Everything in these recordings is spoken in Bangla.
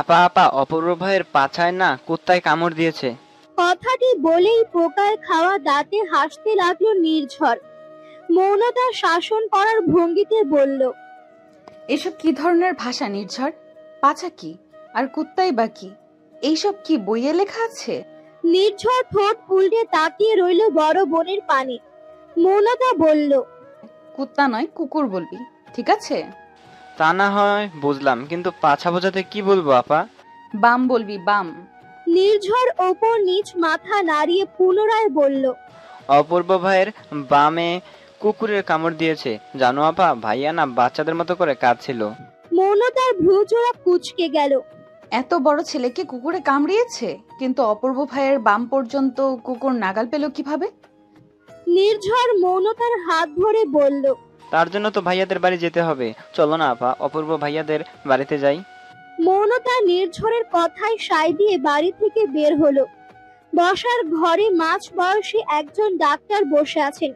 আপা আপা, অপূর্ব ভাইয়ের পাছায় না কুত্তায় কামড় দিয়েছে। কথাটি বলেই পোকায় খাওয়া দাঁতে হাসতে লাগলো নির্ঝর। মৌনতা শাসন করার ভঙ্গিতে বলল, এসব কি ধরনের ভাষা নির্ঝর? পাছা কি আর কুত্তাই বা কি? এইসব কি বইয়ে লেখা আছে? নির্ঝর ঠোঁট উল্টে তাকিয়ে রইল বড় বোনের পানে। মৌনতা বলল, কুত্তা নয় কুকুর বলবি, ঠিক আছে? তা না হয় বুঝলাম, কিন্তু পাছা বোঝাতে কি বলবো আপা? বাম বলবি, বাম। নির্ঝর ওপর নিচ মাথা নাড়িয়ে পুনরায় বলল, অপূর্ব ভাইয়ের বামে কুকুরের কামড় দিয়েছে। জানো আপা, ভাইয়া না বাচ্চাদের মতো করে কাঁদছিল। মৌনতার ভ্রুজোড়া কুঁচকে গেল। এত বড় ছেলেকে কুকুরে কামড়িয়েছে, কিন্তু অপূর্ব ভাইয়ের বাম পর্যন্ত কুকুর নাগাল পেল কিভাবে? নির্ঝর মৌনতার হাত ধরে বলল, তার জন্য তো ভাইয়াদের বাড়ি যেতে হবে। চলো না আপা, অপূর্ব ভাইয়াদের বাড়িতে যাই। মৌনতা নির্ঝরের কথায় সায় দিয়ে বাড়ি থেকে বের হলো। বসার ঘরে মাঝ বয়সী একজন ডাক্তার বসে আছেন,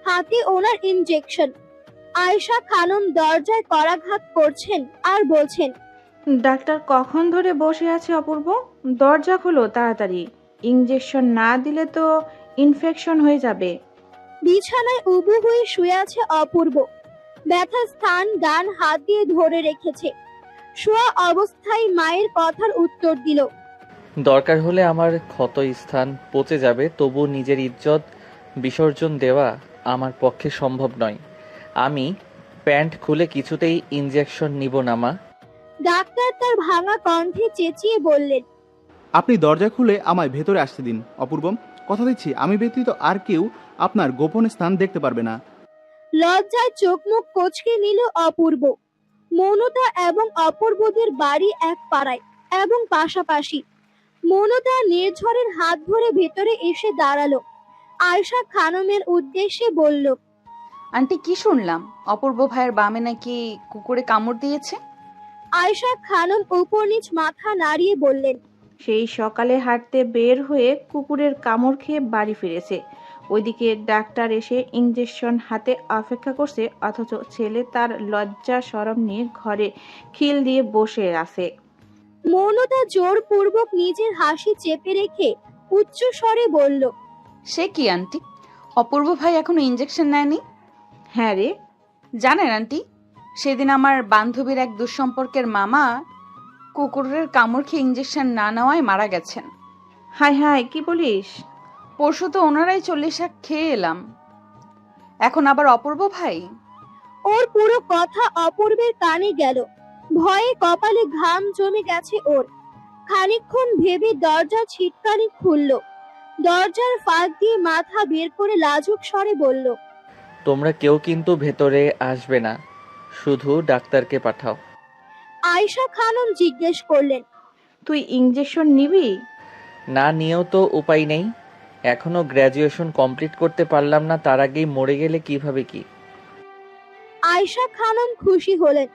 হাতে ওনার ইনজেকশন। আয়েশা খানম দরজায় করাঘাত করছেন আর বলছেন, ডাক্তার কখন ধরে বসে আছে অপূর্ব? দরজা খোলো তাড়াতাড়ি, ইঞ্জেকশন না দিলে তো ইনফেকশন হয়ে যাবে। বিছানায় উবু হয়ে শুয়ে আছে অপূর্ব। ব্যথার স্থান ডান হাত দিয়ে ধরে রেখেছে। শোয়া অবস্থায় মায়ের কথার উত্তর দিল, দরকার হলে আমার ক্ষত স্থান পচে যাবে, তবু নিজের ইজ্জত বিসর্জন দেওয়া আমার পক্ষে সম্ভব নয়। আমি প্যান্ট খুলে কিছুতেই ইঞ্জেকশন নিব না মা। ডাক্তার তার ভাঙা কণ্ঠে চেঁচিয়ে বললেন, আপনি দরজা খুলে আমায় ভেতরে আসতে দিন অপূর্বম। কথা দিচ্ছি আমি ব্যতীত আর কেউ আপনার গোপন স্থান দেখতে পারবে না। লজ্জায় চোখ মুখ কোঁচকে নিল অপূর্ব। মৌনতা এবং অপূর্বদের বাড়ি এক পাড়ায় এবং পাশাপাশি। মৌনতা নির্ঝরের হাত ধরে ভেতরে এসে দাঁড়ালো। আয়েশা খানমের উদ্দেশ্যে বলল, আন্টি, কি শুনলাম অপূর্ব ভাইয়ের বামে নাকি কুকুরে কামড় দিয়েছে? আয়েশা খানম উপর নিচ মাথা নাড়িয়ে বললেন, সেই সকালে হাঁটতে বের হয়ে কুকুরের কামড় খেয়ে বাড়ি ফিরেছে। ওইদিকে ডাক্তার এসে ইঞ্জেকশন হাতে অপেক্ষা করছে, অথচ ছেলে তার লজ্জা শরম নিয়ে ঘরে খিল দিয়ে বসে আছে। মৌনতা জোরপূর্বক নিজের হাসি চেপে রেখে উচ্চ স্বরে বলল, সে কি আন্টি, অপূর্ব ভাই এখনো ইঞ্জেকশন নেয়নি? হ্যাঁ রে। জানেন আন্টি, সেদিন আমার বান্ধবীর এক দুঃসম্পর্কের মামা কুকুরের কামড় খেয়ে ইঞ্জেকশন না নেওয়ায় মারা গেছেন। হাই হাই, কি বলিস? পরশু তো ওনারাই 40 শাক খেয়ে এলাম, এখন আবার অপূর্ব ভাই। ওর পুরো কথা অপূর্বের কানে গেল। ভয়ে কপালে ঘাম জমে গেছে ওর। খানিকক্ষণ ভেবে দরজা ছিটকানি খুলল। দরজার ফাঁক দিয়ে মাথা বের করে লাজুক স্বরে বলল, তোমরা কেউ কিন্তু ভেতরে আসবে না, শুধু ডাক্তারকে পাঠাও। আয়েশা খানম জিজ্ঞেস করলেন, তুই ইঞ্জেকশন নিবি? না নিয়েও তো উপায় নেই, এখনো গ্র্যাজুয়েশন কমপ্লিট করতে পারলাম না, তার আগেই মরে গেলে কিভাবে কি? আয়েশা খানম খুশি হলেন।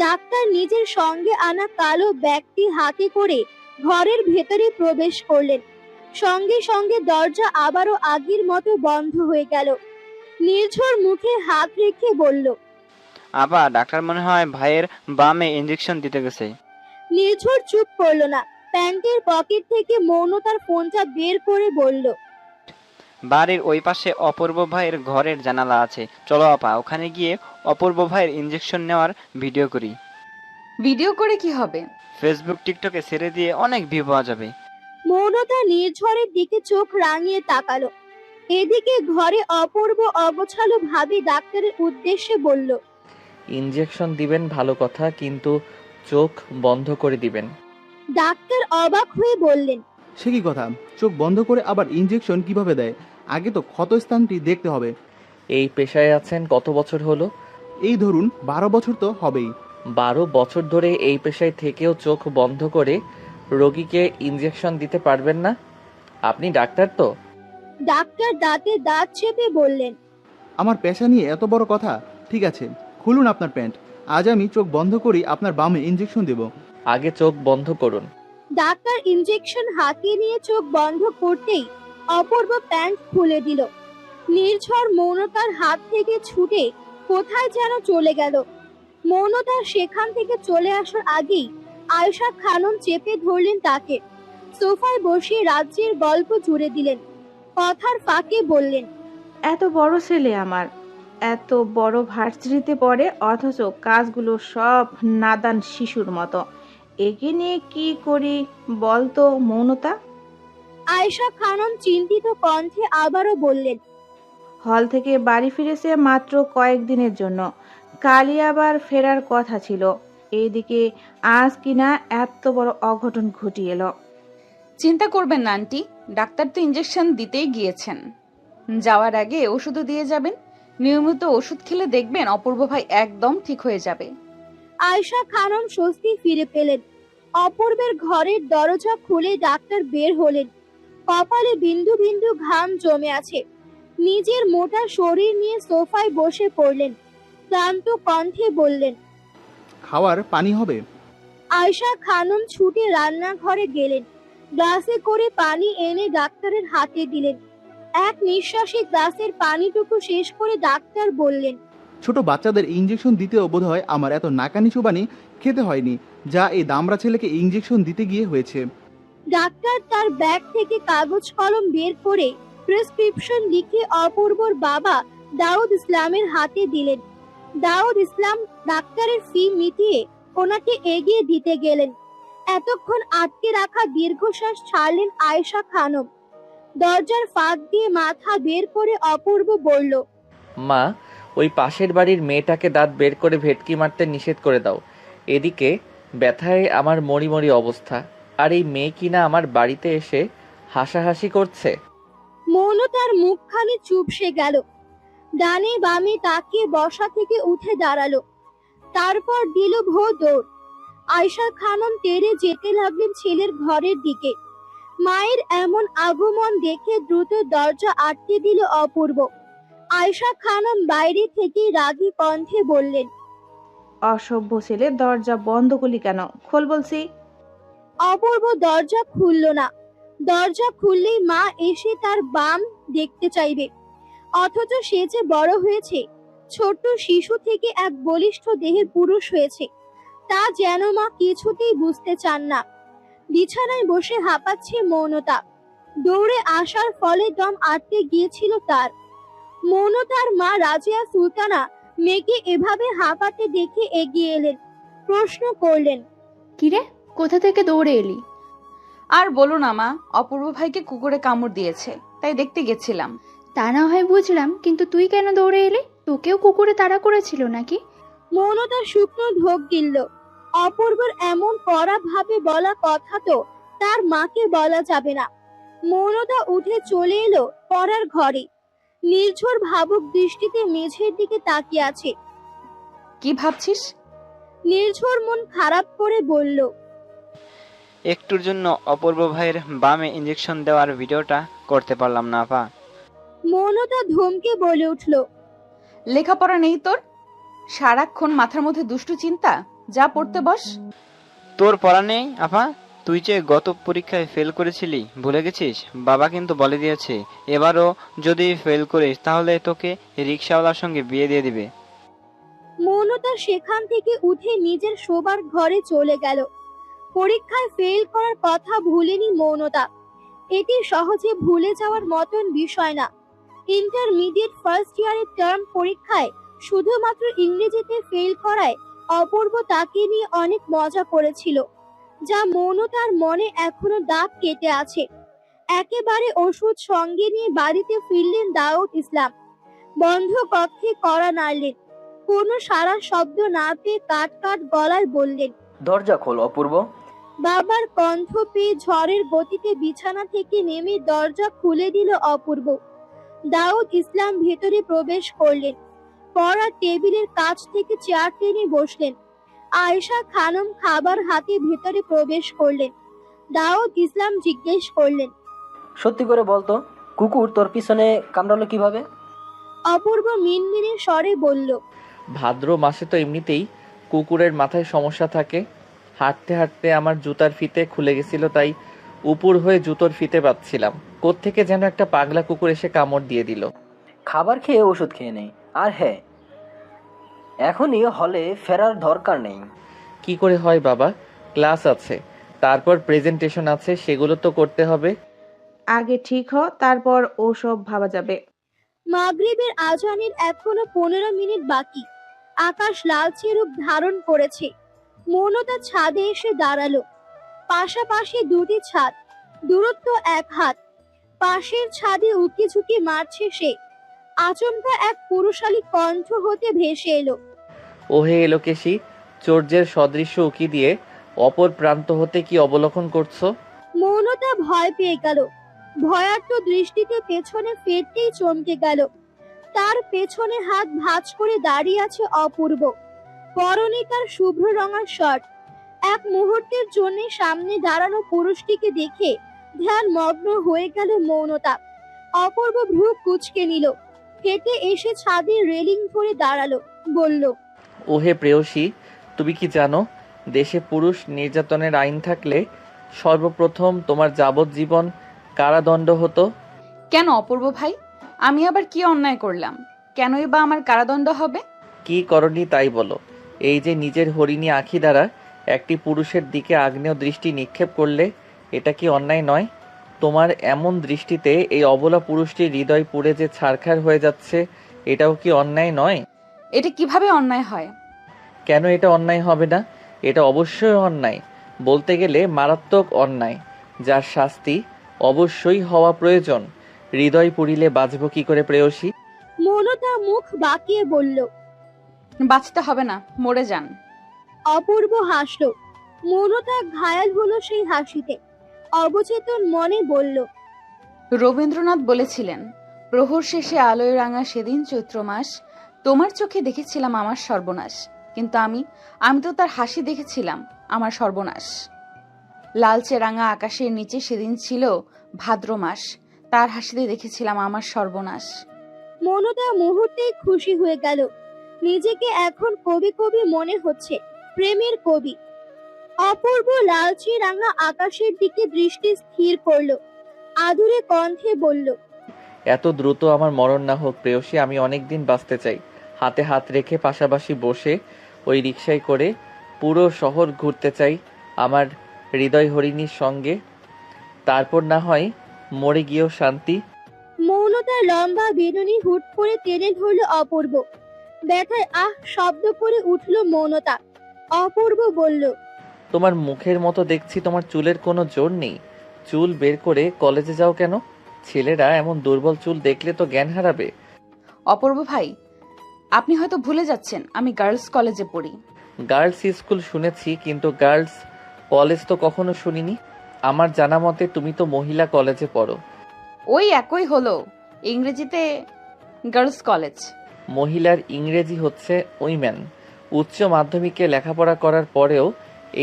ডাক্তার নিজের সঙ্গে আনা কালো ব্যাগটি হাতে করে ঘরের ভেতরে প্রবেশ করলেন। সঙ্গে সঙ্গে দরজা আবারও আগের মতো বন্ধ হয়ে গেল। নির্ঝর মুখে হাত রেখে বলল, আপা, ডাক্তার মনে হয় ভাইয়ের বামে ইঞ্জেকশন দিতে গেছে। নির্ঝর চুপ করলো না। প্যান্টের পকেট থেকে মৌনতার ফোনটা বের করে বলল, বাড়ির ওই পাশে অপূর্ব ভাইয়ের ঘরের জানালা আছে। চলো আপা, ওখানে গিয়ে অপূর্ব ভাইয়ের ইঞ্জেকশন নেওয়ার ভিডিও করি। ভিডিও করে কি হবে? ফেসবুক টিকটকে ছেড়ে দিয়ে অনেক ভিউ পাওয়া যাবে। মৌনতা নির্ঝরের দিকে চোখ রাঙিয়ে তাকালো। এদিকে ঘরে অপূর্ব অগোছালো ভাবে ডাক্তারের উদ্দেশ্যে বলল, ইঞ্জেকশন দিবেন ভালো কথা, কিন্তু চোখ বন্ধ করে দিবেন। ডাক্তার অবাক হয়ে বললেন, সে কি কথা? চোখ বন্ধ করে আবার ইঞ্জেকশন কিভাবে দেয়? আগে তো ক্ষতস্থানটি দেখতে হবে। এই পেশায় আছেন কত বছর হলো? এই ধরুন 12 বছর তো হবেই। 12 বছর ধরে এই পেশায় থেকেও চোখ বন্ধ করে রোগীকে ইঞ্জেকশন দিতে পারবেন না? আপনি ডাক্তার তো? ডাক্তার দাঁতে দাঁত চেপে বললেন, আমার পেশা নিয়ে এত বড় কথা? ঠিক আছে, খুলুন আপনার প্যান্ট। আজ আমি চোখ বন্ধ করি আপনার বামে ইঞ্জেকশন দেব। আগে চোখ বন্ধ করুন। ডাক্তার ইনজেকশন হাতে নিয়ে চোখ বন্ধ করতেই অপূর্ব প্যান্ট খুলে দিল। নির্ঝর মৌনতার হাত থেকে ছুটে কোথায় যেন চলে গেল। মৌনতা সেখান থেকে চলে আসার আগেই আয়েশা খানম চেপে ধরলেন তাকে। সোফায় বসিয়ে রাজ্যের গল্প জুড়ে দিলেন। কথার ফাঁকে বললেন, এত বড় ছেলে আমার, এত বড় ভার্সিটিতে পড়ে, অথচ কাজগুলো সব নাদান শিশুর মতো। একে নিয়ে কি করি বলতো মৌনতা? আয়েশা খানম চিন্তিত কণ্ঠে আবারও বললেন, হল থেকে বাড়ি ফিরেছে মাত্র কয়েকদিনের জন্য, কালই আবার ফেরার কথা ছিল। এইদিকে আজ কিনা এত বড় অঘটন ঘটিয়ে এলো। চিন্তা করবেন না আন্টি, ডাক্তার তো ইঞ্জেকশন দিতেই গিয়েছেন। যাওয়ার আগে ওষুধও দিয়ে যাবেন। নিয়মিত ওষুধ খেলে দেখবেন অপূর্ব ভাই একদম ঠিক হয়ে যাবে। আয়েশা খানম স্বস্তি ফিরে পেলেন। অপূর্বের ঘরের দরজা খুলে ডাক্তার বের হলেন। কপালে বিন্দু বিন্দু ঘাম জমে আছে। নিজের মোটা শরীর নিয়ে সোফায় বসে পড়লেন। ক্লান্ত কণ্ঠে বললেন, খাওয়ার পানি হবে? আয়েশা খানম ছুটে রান্নাঘরে গেলেন। গ্লাসে করে পানি এনে ডাক্তারের হাতে দিলেন। এক নিঃশ্বাসে গ্লাসের পানিটুকু শেষ করে ডাক্তার বললেন, ছোট বাচ্চাদের ইঞ্জেকশন দিতেও বোধ হয় আমার এত নাকানি চুবানি খেতে হয়নি, যা এই দামড়া ছেলেকে ইঞ্জেকশন দিতে গিয়ে হয়েছে। ডাক্তার তার ব্যাগ থেকে কাগজ কলম বের করে প্রেসক্রিপশন লিখে অপূর্বর বাবা দাউদ ইসলামের হাতে দিলেন। দাউদ ইসলাম ডাক্তারের ফি মিটিয়ে ওনাকে এগিয়ে দিতে গেলেন। এতক্ষণ আটকে রাখা দীর্ঘশ্বাস ছাড়লেন আয়েশা খানম। দরজার ফাঁক দিয়ে মাথা বের করে অপূর্ব বলল, মা, ওই পাশের বাড়ির মেয়েটাকে দাঁত বের করে ভেটকি মারতে নিষেধ করে দাও। এদিকে ব্যথায় আমার মরি মরি অবস্থা, আর এই মেয়ে কিনা আমার বাড়িতে এসে হাসাহাসি করছে। মৌনতার মুখখানি চুপসে গেল। ডানে বামে তাকিয়ে বসা থেকে উঠে দাঁড়ালো। তারপর দিল ভো দৌড়। আয়েশা খানম তেড়ে যেতে লাগলেন ছেলের ঘরের দিকে। মায়ের এমন আগমন দেখে দ্রুত দরজা আটকে দিল অপূর্ব। আয়েশা খানম বাইরে থেকে রাগী কণ্ঠে বললেন, অসভ্য ছেলে, দরজা বন্ধ করলি কেন? খোল বলছি। অপূর্ব দরজা খুলল না। দরজা খুললেই মা এসে তার বাম দেখতে চাইবে, অথচ সে যে বড় হয়েছে, ছোট্ট শিশু থেকে এক বলিষ্ঠ দেহের পুরুষ হয়েছে, তা যেন মা কিছুতেই বুঝতে চান না। বিছানায় বসে হাঁপাচ্ছে মৌনতা। দৌড়ে আসার ফলে দম আটকে গিয়েছিল তার। মৌনতার মা রাজিয়া সুলতানা মেয়েকে এভাবে হাঁপাতে দেখে এগিয়ে এলেন। প্রশ্ন করলেন, কিরে, কোথা থেকে দৌড়ে এলি? আর বলো না মা, অপূর্ব ভাইকে কুকুরে কামড় দিয়েছে, তাই দেখতে গেছিলাম। তা না হয় বুঝলাম, কিন্তু তুই কেন দৌড়ে এলি? তোকেও কুকুরে তাড়া করেছিল নাকি? মৌনতা শুকনো ঢোক গিলল। অপূর্বর এমন কড়া ভাবে বলা কথা তো তার মাকে বলা যাবে না। মৌনতা উঠে চলে এলো পড়ার ঘরে। নির্ঝর ভাবুক দৃষ্টিতে মেঝের দিকে তাকিয়ে আছে। কি ভাবছিস? নির্ঝর মন খারাপ করে বলল, একটুর জন্য অপূর্ব ভাইয়ের বামে ইঞ্জেকশন দেওয়ার ভিডিওটা করতে পারলাম না আপা। মৌনতা ধমকে বলে উঠল, লেখাপড়া নেই তোর? সারাক্ষণ মাথার মধ্যে দুষ্টু চিন্তা। যা পড়তে বস। তোর পড়া নেই আপা? তুই যে গত পরীক্ষায় ফেল করেছিলি, ভুলে গেছিস? বাবা কিন্তু বলে দিয়েছে এবারও যদি ফেল করিস তাহলে তোকে রিক্সাওয়ালার সঙ্গে বিয়ে দিয়ে দিবে। মৌনতা সেখান থেকে উঠে নিজের শোবার ঘরে চলে গেল। পরীক্ষায় ফেল করার কথা ভুলেনি মৌনতা। এটি সহজে ভুলে যাওয়ার মতন বিষয় না। ইন্টারমিডিয়েট ফার্স্ট ইয়ারের টার্ম পরীক্ষায় শুধুমাত্র ইংরেজিতে ফেল করায় অপূর্ব তাকে নিয়ে অনেক মজা করেছিল, যা মৌনতার মনে এখনো দাগ কেটে আছে। একেবারে ওষুধ সঙ্গে নিয়ে বাড়িতে ফিরলেন দাউদ ইসলাম। বন্ধ কক্ষে কড়া নাড়লেন। কোনো সারা শব্দ না পেয়ে কাট কাট গলায় বললেন, দরজা খোল অপূর্ব। বাবার কণ্ঠ পেয়ে ঝড়ের গতিতে বিছানা থেকে নেমে দরজা খুলে দিল অপূর্ব। দাউদ ইসলাম ভেতরে প্রবেশ করলেন। পড়ার টেবিলের কাছ থেকে চেয়ার টেনে বসলেন। আয়েশা খানম খাবার হাতে ভেতরে প্রবেশ করলেন। দাউদ ইসলাম জিজ্ঞেস করলেন, সত্যি করে বলতো, কুকুর তোর পিছনে কামড়ালো কিভাবে? অপূর্ব মিনমিনে স্বরে বলল, ভাদ্র মাসে তো এমনিতেই কুকুরের মাথায় সমস্যা থাকে। হাঁটতে হাঁটতে আমার জুতার ফিতে খুলে গেছিল, তাই উপুর হয়ে জুতোর ফিতে পাচ্ছিলাম। কোত্থেকে যেন একটা পাগলা কুকুর এসে কামড় দিয়ে দিল। খাবার খেয়ে ওষুধ খেয়ে নেই। আর হ্যাঁ, এখনই হলে ফেরার দরকার নেই। কি করে হয় বাবা? ক্লাস আছে, তারপর প্রেজেন্টেশন আছে, সেগুলো তো করতে হবে। আগে ঠিক হ, তারপর ওসব ভাবা যাবে। মাগরিবের আজানের এখনো 15 মিনিট বাকি। আকাশ লালচে রূপ ধারণ করেছে। মৌনতা ছাদে এসে দাঁড়ালো। পাশাপাশি দুটি ছাদ, দূরত্ব 1 হাত। পাশের ছাদে উকি ঝুঁকি মারছে সে। আচমকা এক পুরুষালী কণ্ঠ হতে ভেসে এলো। ওহে এলোকেশী, চৌর্যের সদৃশ্য উকি দিয়ে অপর প্রান্ত হতে কি অবলোকন করছো? মৌনতা ভয় পেয়ে গেল। ভয়ার্ত দৃষ্টিতে পেছনে ফিরতেই চমকে গেল। তার পেছনে হাত ভাঁজ করে দাঁড়িয়ে আছে অপূর্ব। পরনে তার শুভ্র রঙার শার্ট। এক মুহূর্তের জন্য সামনে দাঁড়ানো পুরুষটিকে দেখে ধ্যান মগ্ন হয়ে গেল মৌনতা। অপূর্ব ভ্রু কুঁচকে নিল। হেঁটে এসে ছাদের রেলিং ধরে দাঁড়ালো, বলল, ওহে প্রেয়সী, তুমি কি জানো দেশে পুরুষ নির্যাতনের আইন থাকলে সর্বপ্রথম তোমার যাবজ্জীবন কারাদণ্ড হতো? কেন অপূর্ব ভাই, আমি আবার কি অন্যায় করলাম? কেনই বা আমার কারাদণ্ড হবে? কি করনি তাই বলো। এই যে নিজের হরিণী আঁখি দ্বারা একটি পুরুষের দিকে আগ্নেয় দৃষ্টি নিক্ষেপ করলে, এটা কি অন্যায় নয়? তোমার এমন দৃষ্টিতে এই অবলা পুরুষটির হৃদয় পুড়ে যে ছারখার হয়ে যাচ্ছে, এটাও কি অন্যায় নয়? এটা কিভাবে অন্যায় হয়? কেন এটা অন্যায় হবে না? এটা অবশ্যই অন্যায়, বলতে গেলে মারাত্মক অন্যায়, যার শাস্তি অবশ্যই হওয়া প্রয়োজন। হৃদয় পুড়িলে বাঁচব কি করে প্রেয়সী? মৌনতা মুখ বাঁকিয়ে বলল। বাঁচতে হবে না, মরে যান। অপূর্ব হাসলো। মৌনতা ঘায়াল হলো সেই হাসিতে। অবচেতন মনে বলল, রবীন্দ্রনাথ বলেছিলেন, প্রহর শেষে আলোয় রাঙা সেদিন চৈত্র মাস, তোমার চোখে দেখেছিলাম আমার সর্বনাশ। কিন্তু আমি তো তার হাসি দেখেছিলাম আমার সর্বনাশ। লালচে রাঙা আকাশের নিচে সেদিন ছিল ভাদ্র মাস, তার হাসিতে দেখেছিলাম আমার সর্বনাশ। মৌনতা মুহূর্তেই খুশি হয়ে গেল। নিজেকে এখন কবি কবি মনে হচ্ছে, প্রেমের কবি। অপূর্ব লালচে রাঙা আকাশের দিকে দৃষ্টি স্থির করলো। আদুরে কণ্ঠে বলল, এত দ্রুত আমার মরণ না হোক প্রেয়সী, আমি অনেক দিন বাঁচতে চাই। হাতে হাত রেখে পাশাপাশি বসে ওই রিকশায় করে পুরো শহর ঘুরতে চাই আমার হৃদয় হরিণীর সঙ্গে। তারপর না হয় মরে গিয়েও শান্তি। মৌনতার লম্বা বেনুনি হুট করে টেনে ধরলো অপূর্ব। ব্যথায় আহ শব্দ করে উঠল মৌনতা। অপূর্ব বলল, তোমার মুখের মতো দেখছি তোমার চুলের কোনো জোর নেই। চুল বের করে কলেজে যাও কেন? ছেলেরা এমন দুর্বল চুল দেখলে তো জ্ঞান হারাবে। অপূর্ব ভাই, আপনি হয়তো ভুলে যাচ্ছেন আমি গার্লস কলেজে পড়ি। গার্লস স্কুল শুনেছি, কিন্তু গার্লস কলেজ তো কখনো শুনিনি। আমার জানা মতে তুমি তো মহিলা কলেজে পড়ো। ওই একই হলো, ইংরেজিতে গার্লস কলেজ। মহিলার ইংরেজি হচ্ছে উইমেন। উচ্চ মাধ্যমিকে লেখাপড়া করার পরেও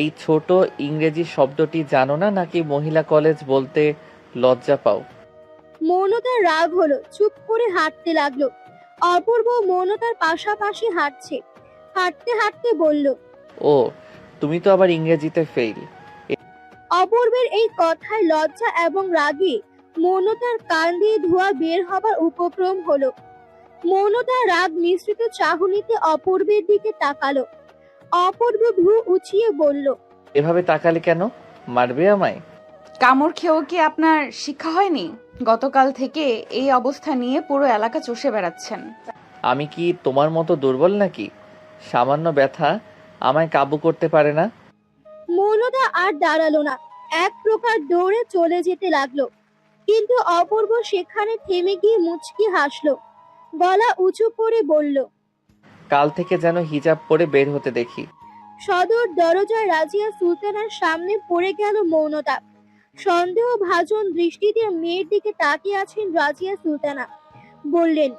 এই ছোট ইংরেজি শব্দটি জানো না, নাকি মহিলা কলেজ বলতে লজ্জা পাও? মৌনতার রাগ হলো, চুপ করে হাঁটতে লাগলো। অপূর্ব মৌনতার পাশাপাশি হাঁটছে। হাঁটতে হাঁটতে বলল, ও, তুমি তো আবার ইংরেজিতে ফেল। অপূর্বের এই কথায় লজ্জা এবং রাগে মৌনতার কান দিয়ে ধোঁয়া বের হবার উপক্রম হলো। মৌনতার রাগ মিশ্রিত চাহনিতে অপূর্বের দিকে তাকালো। অপূর্ব ভ্রু উঁচিয়ে বলল, এভাবে তাকালে কেন? মারবে আমায়? কামড় খেয়েও কি আপনার শিক্ষা হয়নি? গতকাল থেকে এই অবস্থা নিয়ে পুরো এলাকা চষে বেড়াচ্ছেন। আমি কি তোমার মতো দুর্বল নাকি? সামান্য ব্যথা আমায় কাবু করতে পারে না? মৌনতা আর দাঁড়ালো না, এক প্রকার দৌড়ে চলে যেতে লাগলো। কিন্তু অপূর্ব সেখানে থেমে গিয়ে মুচকি হাসলো। গলা উঁচু করে বলল, কাল থেকে যেন হিজাব পরে বের হতে দেখি। সদর দরজায় রাজিয়া সুলতানার সামনে পড়ে গেল মৌনতা। সন্দেহ ভাজন দৃষ্টিতে মেয়ের দিকে তাকিয়ে আছেন রাজিয়া সুলতানা। বললেন,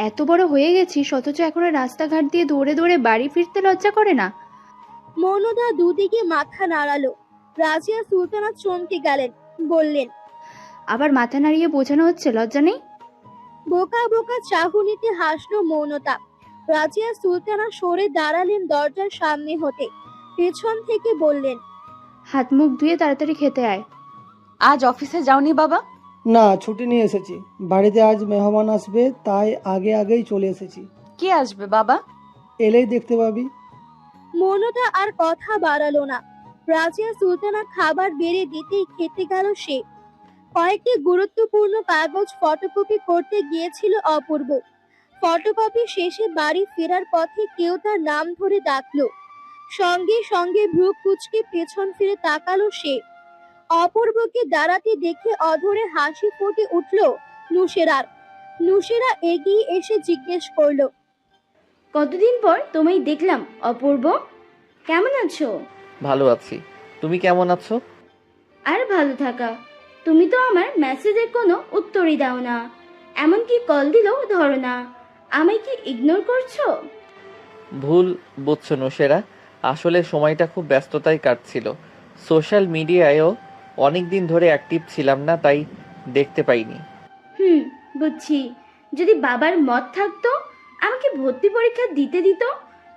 এত বড় হয়ে গেছিস অথচ এখনো রাস্তাঘাট দিয়ে দৌড়ে দৌড়ে বাড়ি ফিরতে লজ্জা করে না? মৌনতা দুদিকে মাথা নাড়ালো। রাজিয়া সুলতানা চমকে গেলেন, বললেন, আবার মাথা নাড়িয়ে বোঝানো হচ্ছে লজ্জা নেই? বোকা বোকা চাহনিতে হাসলো মৌনতা। রাজিয়া সুলতানা সরে দাঁড়ালেন দরজার সামনে হতে। পেছন থেকে বললেন, হাত মুখ ধুয়ে তাড়াতাড়ি খেতে আয়। আজ অফিসে যাওনি বাবা? না, ছুটি নিয়ে এসেছি। বাড়িতে আজ মেহমান আসবে, তাই আগেই চলে এসেছি। কে আসবে বাবা? এলেই দেখতে পাবি। মৌনতা আর কথা বাড়ালো না। রাজিয়া সুলতানা খাবার বেড়ে দিতেই খেতে গেল সে। কয়েকটি গুরুত্বপূর্ণ কাগজ ফটোকপি করতে গিয়েছিল অপূর্ব। ফটোকপি শেষে বাড়ি ফেরার পথে কেউ তার নাম ধরে ডাকলো। সঙ্গে সঙ্গে ভ্রু কুঁচকে পেছন ফিরে তাকালো সে। অপূর্বকে দাঁড়াতে দেখে অধরে হাসি ফুটে উঠল নুসেরার। নুসেরা এগিয়ে এসে জিজ্ঞেস করলো, কতদিন পর তোমায় দেখলাম অপূর্ব, কেমন আছো? ভালো আছি, তুমি কেমন আছো? আর ভালো থাকা, তুমি তো আমার মেসেজের কোনো উত্তরই দাও না, এমনকি কল দিলেও ধরো না। আমায় কি ইগনোর করছো? ভুল বুঝছো নুসেরা, আসলে সময়টা খুব ব্যস্ততায় কাটছিল। সোশ্যাল মিডিয়ায়ও অনেক দিন ধরে অ্যাক্টিভ ছিলাম না, তাই দেখতে পাইনি। বুঝছি। যদি বাবার মত থাকতো, আমাকে ভর্তি পরীক্ষা দিতে দিত,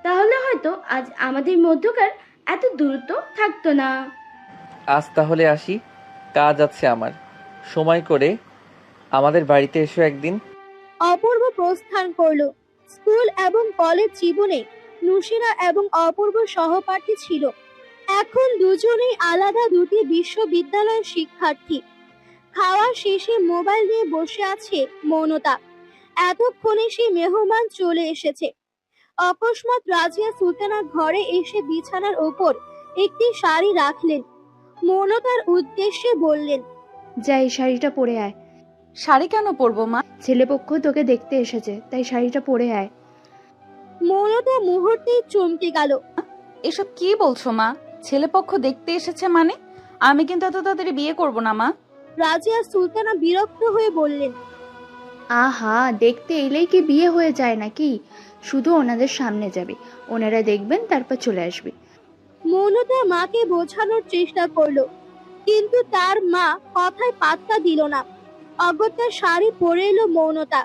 তাহলে হয়তো আজ আমাদের মধ্যকার এত দূরত্ব থাকতো না। আজ তাহলে আসি, কাজ আছে আমার। সময় করে আমাদের বাড়িতে এসো একদিন। অপূর্ব প্রস্থান করলো। স্কুল এবং কলেজ জীবনে নুসেরা এবং অপূর্ব সহপাঠী ছিল। এখন দুজনেই আলাদা দুটি বিশ্ববিদ্যালয়ের শিক্ষার্থী। খাওয়া শেষে মোবাইল নিয়ে বসে আছে মৌনতা। এতক্ষণে সেই মেহমান চলে এসেছে। অকস্মাৎ রাজিয়া সুলতানা ঘরে এসে বিছানার ওপর একটি শাড়ি রাখলেন। মৌনতার উদ্দেশ্যে বললেন, যা এই শাড়িটা পরে আয়। শাড়ি কেন পরবো মা? ছেলেপক্ষ তোকে দেখতে এসেছে, তাই শাড়িটা পরে আয়। মৌনতা মুহূর্তেই চমকে গেল। এসব কি বলছো মা? ছেলেপক্ষ দেখতে এসেছে মানে? আমি কিন্তু এত তাড়াতাড়ি বিয়ে করব না মা। রাজিয়া সুলতানা বিরক্ত হয়ে বললেন, আহা, দেখতে এলেই কি বিয়ে হয়ে যায় নাকি? শুধু ওনাদের সামনে যাবি, ওনারা দেখবেন, তারপর চলে আসবি। মৌনতা মাকে বোঝানোর চেষ্টা করলো, কিন্তু তার মা কথায় পাত্তা দিল না। অগত্যা শাড়ি পরে এলো মৌনতা।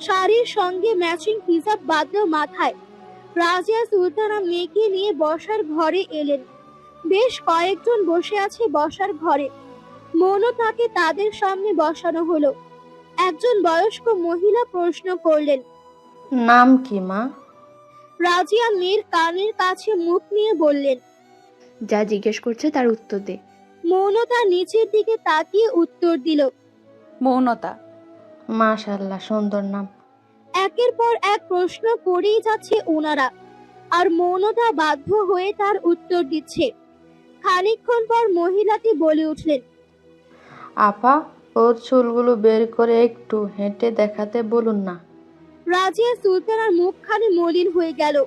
শাড়ির সঙ্গে ম্যাচিং হিজাব বাঁধলো মাথায়। রাজিয়া সুলতানা মেয়েকে নিয়ে বসার ঘরে এলেন। বেশ কয়েকজন বসে আছে বসার ঘরে। মৌনতাকে তাদের সামনে বসানো হলো। একজন বয়স্ক মহিলা প্রশ্ন করলেন, নাম কি মা? রাজিয়া মেয়ের কানের কাছে মুখ নিয়ে বললেন, যা জিজ্ঞেস করছে তার উত্তর দে। মৌনতা নিচের দিকে তাকিয়ে উত্তর দিল, মৌনতা। মাশাআল্লাহ, সুন্দর নাম। একের পর এক প্রশ্ন করেই যাচ্ছে ওনারা, আর মৌনতা বাধ্য হয়ে তার উত্তর দিচ্ছে। খানিকক্ষণ পর মহিলাটি বলে উঠলেন, আপা, ওর চুলগুলো বের করে একটু হেঁটে দেখাতে বলুন না। রাজিয়া সুলতানার মুখখানি মলিন হয়ে গেল।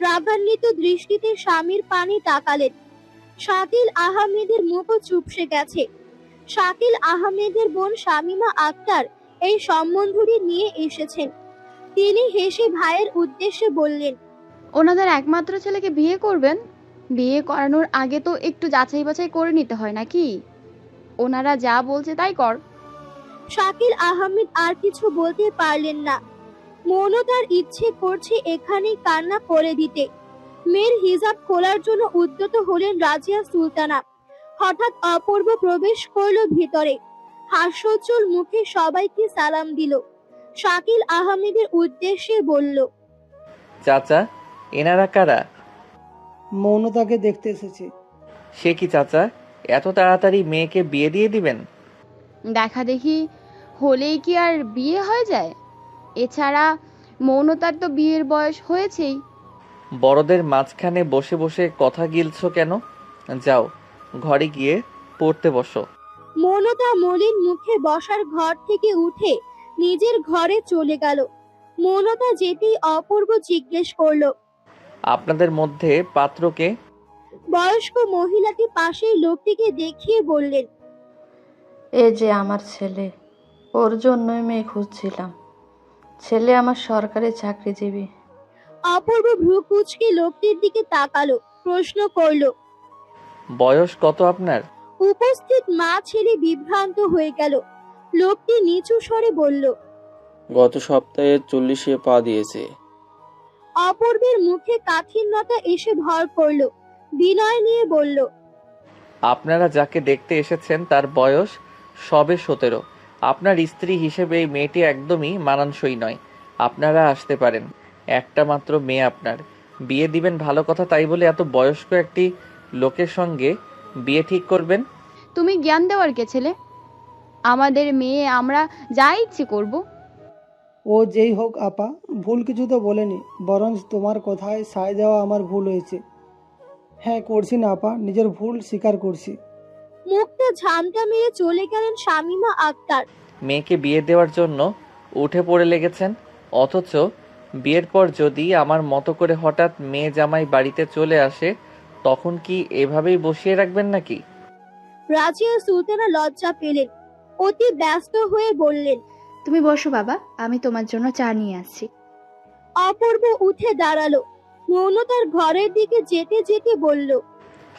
রাগান্বিত দৃষ্টিতে স্বামীর পানি তাকালেন। শাকিল আহমেদের মুখও চুপসে গেছে। শাকিল আহমেদের বোন শামিমা আক্তার এই সম্বন্ধটি নিয়ে এসেছেন। তিনি হেসে ভাইয়ের উদ্দেশ্যে বললেন, ওনাদের একমাত্র ছেলেকে বিয়ে করবেন? বিয়ে করানোর আগে তো একটু যাচাই বাছাই করে নিতে হয় নাকি? ওনারা যা বলছে তাই কর। শাকিল আহমেদ আর কিছু বলতে পারলেন না। মৌনতার ইচ্ছে করছে এখানেই কান্না করে দিতে। মেয়ের হিজাব খোলার জন্য উদ্যত হলেন রাজিয়া সুলতানা। হঠাৎ অপূর্ব প্রবেশ করলো ভিতরে। হাস্যোজ্জ্বল মুখে সবাইকে সালাম দিল। শাকিল আহমেদের উদ্দেশ্যে বলল, চাচা, এনারা কারা? মৌনতাকে দেখতে এসেছি। সে কি চাচা, এত তাড়াতাড়ি মেয়েকে বিয়ে দিয়ে দিবেন? দেখা দেখি হলেই কি আর বিয়ে হয়ে যায়? এছাড়া মৌনতার তো বিয়ের বয়স হয়েছেই। বড়দের মাঝখানে বসে বসে কথা গিলছো কেন? যাও, ঘরে গিয়ে পড়তে বসো। মৌনতা মলিন মুখে বসার ঘর থেকে উঠে নিজের ঘরে চলে গেল। মৌনতা যেতেই অপূর্ব জিজ্ঞেস করলো, আপনাদের মধ্যে পাত্রকে? বয়স্ক মহিলাটি পাশের লোকটিকে দেখিয়ে বললেন, এ যে আমার ছেলে, ওর জন্যই মেয়ে খুঁজছিলাম। ছেলে আমার সরকারি চাকরিজীবী। অপূর্ব ভ্রু কুঁচকে লোকটির দিকে তাকালো, প্রশ্ন করলো। বয়স কত আপনার? উপস্থিত মা ছেলে বিভ্রান্ত হয়ে গেল। লোকটি নিচু স্বরে বলল, গত সপ্তাহে 40-এ পা দিয়েছে। অপূর্বের মুখে কাঠিন্যতা এসে ভর করলো। বিনয় নিয়ে বলল, আপনারা যাকে দেখতে এসেছেন তার বয়স সবে 17। আপনার স্ত্রী হিসেবে এই মেয়েটি একদমই মানানসই নয়। আপনারা আসতে পারেন। একটা মাত্র মেয়ে আপনার, বিয়ে দিবেন ভালো কথা, তাই বলে এত বয়স্ক একটি লোকের সঙ্গে বিয়ে ঠিক করবেন? তুমি জ্ঞান দেওয়ার কে ছেলে? আমাদের মেয়ে আমরা যা ইচ্ছে করব। ও যেই হোক আপা, ভুল কিছু তো বলেনি, বরং তোমার কথায় সায় দেওয়া আমার ভুল হয়েছে। হ্যাঁ করছি না আপা, নিজের ভুল স্বীকার করছি। মুখটা ঝামটা মেরে চলে গেলেন শামীমা আক্তার। মেয়েকে বিয়ে দেওয়ার জন্য উঠে পড়ে লেগেছেন, অথচ বিয়ের পর যদি আমার মতো করে হঠাৎ মেয়ে জামাই বাড়িতে চলে আসে, তখন কি এভাবেই বসিয়ে রাখবেন নাকি? রাজিয়া সুলতানা লজ্জা পেলেন, অতি ব্যস্ত হয়ে বললেন, তুমি বসো বাবা, আমি তোমার জন্য চা নিয়ে আসছি। অপূর্ব উঠে দাঁড়ালো। মৌনতার ঘরের দিকে যেতে যেতে বলল,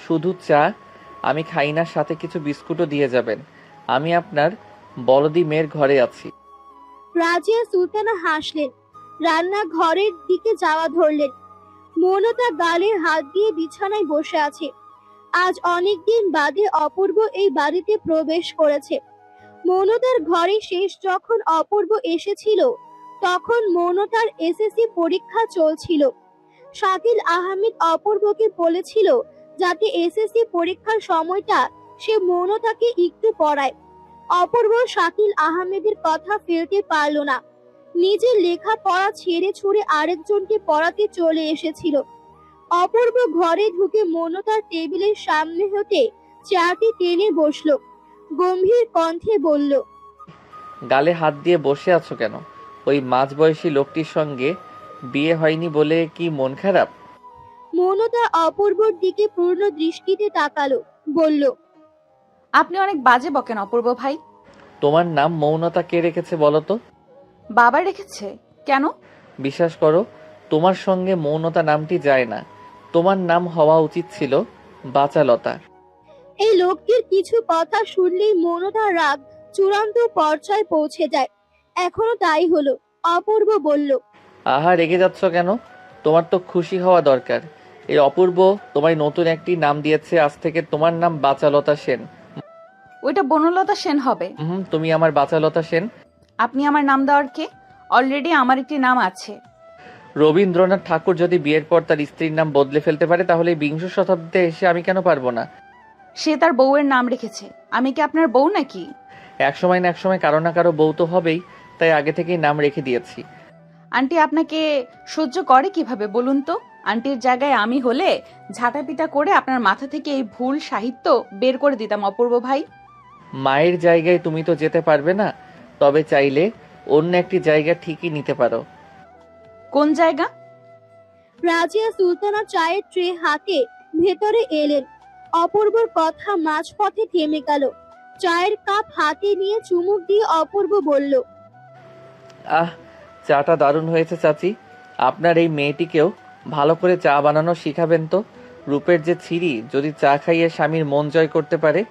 শুধু চা আমি খাই না, সাথে কিছু বিস্কুটও দিয়ে যাবেন। আমি আপনার বলদি মেয়ের ঘরে আছি। রাজিয়া সুলতানা হাসলেন, রান্নাঘরের দিকে যাওয়া ধরলেন। মৌনতা গালে হাত দিয়ে বিছানায় বসে আছে। আজ অনেকদিন বাদে অপূর্ব এই বাড়িতে প্রবেশ করেছে। মৌনতার ঘরে শেষ যখন অপূর্ব এসেছিল, তখন মৌনতার এসএসসি পরীক্ষা চলছিল। শাকিল আহমেদ অপূর্বকে বলেছিল যাতে এসএসসি পরীক্ষার সময়টা সে মৌনতাকে একটু পড়ায়। অপূর্ব শাকিল আহমেদের কথা ফেলতে পারল না। নিজের লেখাপড়া ছেড়ে ছুড়ে আরেকজনকে পড়াতে চলে এসেছিল। অপূর্ব ঘরে ঢুকে মৌনতার টেবিলের সামনে হতে চেয়ারটি টেনে বসলো। গম্ভীর কণ্ঠে বলল, গালে হাত দিয়ে বসে আছো কেন? ওই মাঝবয়সী লোকটির সঙ্গে বিয়ে হয়নি বলে কি মন খারাপ? মৌনতা অপূর্বর দিকে পূর্ণ দৃষ্টিতে তাকালো, বলল, আপনি অনেক বাজে বকেন অপূর্ব ভাই। তোমার নাম মৌনতা কে রেখেছে বলো তো? বাবা রেখেছে। কেন? বিশ্বাস করো, তোমার সঙ্গে মৌনতা নামটি যায় না। তোমার নাম হওয়া উচিত ছিল বাচালতা। এই লোকটির কিছু কথা শুনলেই মৌনতার রাগ চূড়ান্ত পর্যায়ে পৌঁছে যায়। এখনো তাই হলো। অপূর্ব বলল, আহা, রেগে যাচ্ছ কেন? তোমার তো খুশি হওয়া দরকার। এই অপূর্ব তোমায় নতুন একটি নাম দিয়েছে, আজ থেকে তোমার নাম বাচালতা সেন। ওইটা বনলতা সেন হবে। তুমি আমার বাচালতা সেন। আপনি আমার নাম দেওয়ার কে? অলরেডি আমার একটি নাম আছে। রবীন্দ্রনাথ ঠাকুর যদি বিয়ের পর তার স্ত্রীর নাম বদলে ফেলতে পারে, তাহলে এই বিংশ শতাব্দীতে এসে আমি কেন পারবো না? সে তার বউয়ের নাম রেখেছে, আমি কি আপনার বউ নাকি? একসময় না একসময় কারো না কারো বউ তো হবেই, তাই আগে থেকেই নাম রেখে দিয়েছি। আন্টি আপনাকে সহ্য করে কিভাবে বলুন তো? আন্টির জায়গায় আমি হলে ঝাঁটাপিটা করে আপনার মাথা থেকে এই ভুল সাহিত্য বের করে দিতাম অপূর্ব ভাই। মায়ের জায়গায় তুমি তো যেতে পারবে না, তবে চাইলে অন্য একটি জায়গা ঠিকই নিতে পারো। কোন জায়গা? রাজিয়া সুলতানা চায়ের ট্রে হাতে ভেতরে এলেন। অপূর্বর কথা মাঝপথে থেমে গেল। চায়ের কাপ হাতে নিয়ে চুমুক দিয়ে অপূর্ব বলল, আহ, চাটা দারুণ হয়েছে চাচি। আপনার এই মেয়েটিকেও ভালো করে চা বানানো শিখাবেন তো। রূপের যে ছিরি, যদি চা খাইয়ে স্বামীর মন জয় করতে পারে।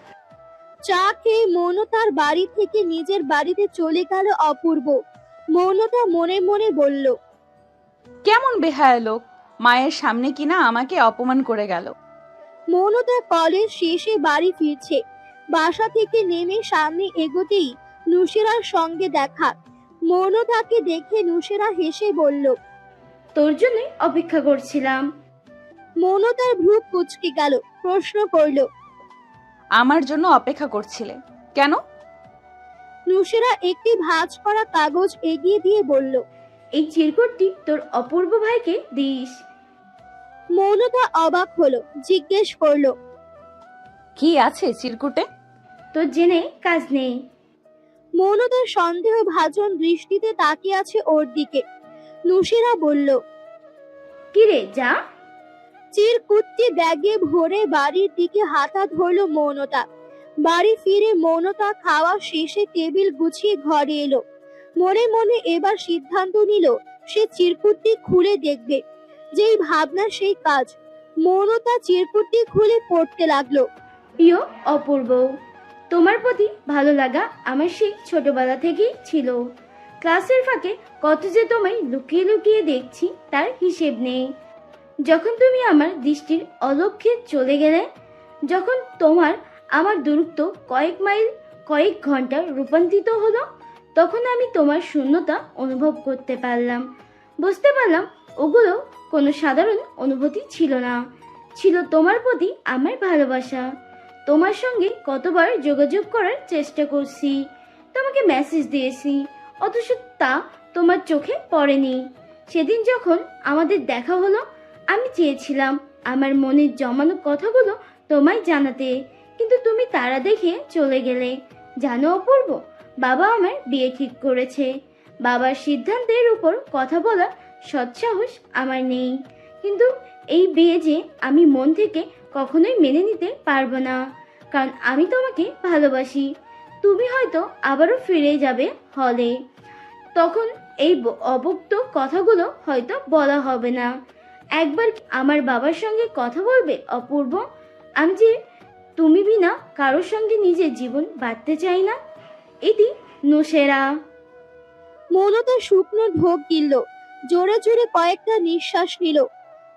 চা খেয়ে মৌনতার বাড়ি থেকে নিজের বাড়িতে চলে গেল অপূর্ব। মৌনতা মনে মনে বলল, কেমন বেহায়া লোক, মায়ের সামনে কিনা আমাকে অপমান করে গেল। মৌনতা কলেজ শেষে বাড়ি ফিরছে। বাসা থেকে নেমে সামনে এগোতেই নুসেরার সঙ্গে দেখা। মৌনতাকে দেখে নুসেরা হেসে বলল, তোর জন্য অপেক্ষা করছিলাম। মৌনতার ভ্রু কুঁচকে গেল, প্রশ্ন করল, আমার জন্য অপেক্ষা করছিলে কেন? নুসেরা একটি ভাঁজ করা কাগজ এগিয়ে দিয়ে বলল, এই চিরকুটটি তোর অপূর্ব ভাইকে দিস। মৌনতা অবাক হলো, জিজ্ঞেস করলো, কি আছে চিরকুটে? তোর জেনে কাজ নেই। মৌনতার সন্দেহ ভাজন দৃষ্টিতে তাকিয়ে আছে ওর দিকে। নুসেরা বলল, কিরে যা। চিরকুটটি ব্যাগে ভরে বাড়ির দিকে হাঁটা ধরল মৌনতা। বাড়ি ফিরে মৌনতা খাওয়া শেষে টেবিল গুছিয়ে ঘরে এলো। মনে মনে এবার সিদ্ধান্ত নিল সে চিরকুটটি খুলে দেখবে। যেই ভাবনা সেই কাজ। মৌনতা চিরকুটটি খুলে পড়তে লাগলো। প্রিয় অপূর্ব, তোমার প্রতি ভালো লাগা আমার সেই ছোটবেলা থেকেই ছিল। ক্লাসের ফাঁকে কত যে তোমায় লুকিয়ে লুকিয়ে দেখছি তার হিসেব নেই। যখন তুমি আমার দৃষ্টির অলক্ষ্যে চলে গেলে, যখন তোমার আমার দূরত্ব কয়েক মাইল কয়েক ঘন্টা রূপান্তরিত হলো, তখন আমি তোমার শূন্যতা অনুভব করতে পারলাম। বুঝতে পারলাম ওগুলো কোনো সাধারণ অনুভূতি ছিল না, ছিল তোমার প্রতি আমার ভালোবাসা। তোমার সঙ্গে কতবার যোগাযোগ করার চেষ্টা করছি, তোমাকে মেসেজ দিয়েছি, অথচ তা তোমার চোখে পড়েনি। সেদিন যখন আমাদের দেখা হলো, আমি চেয়েছিলাম আমার মনের জমানো কথাগুলো তোমায় জানাতে, কিন্তু তুমি তারা দেখে চলে গেলে। জানো অপূর্ব, বাবা আমার বিয়ে ঠিক করেছে। বাবার সিদ্ধান্তের উপর কথা বলার সৎসাহস আমার নেই, কিন্তু এই বিয়ে যে আমি মন থেকে কখনোই মেনে নিতে পারবো না, কারণ আমি তোমাকে ভালোবাসি। তুমি হয়তো আবারও ফিরে যাবে হলে, তখন এই অবক্ত কথাগুলো হয়তো বলা হবে না। একবার আমার বাবার সঙ্গে কথা বলবে অপূর্ব? আমি যে তুমি বিনা কারোর সঙ্গে নিজের জীবন বাঁধতে চাই না। এটি নুসেরা। মৌনতা শুকনো ঢোক গিলল, জোরে জোরে কয়েকটা নিঃশ্বাস নিল।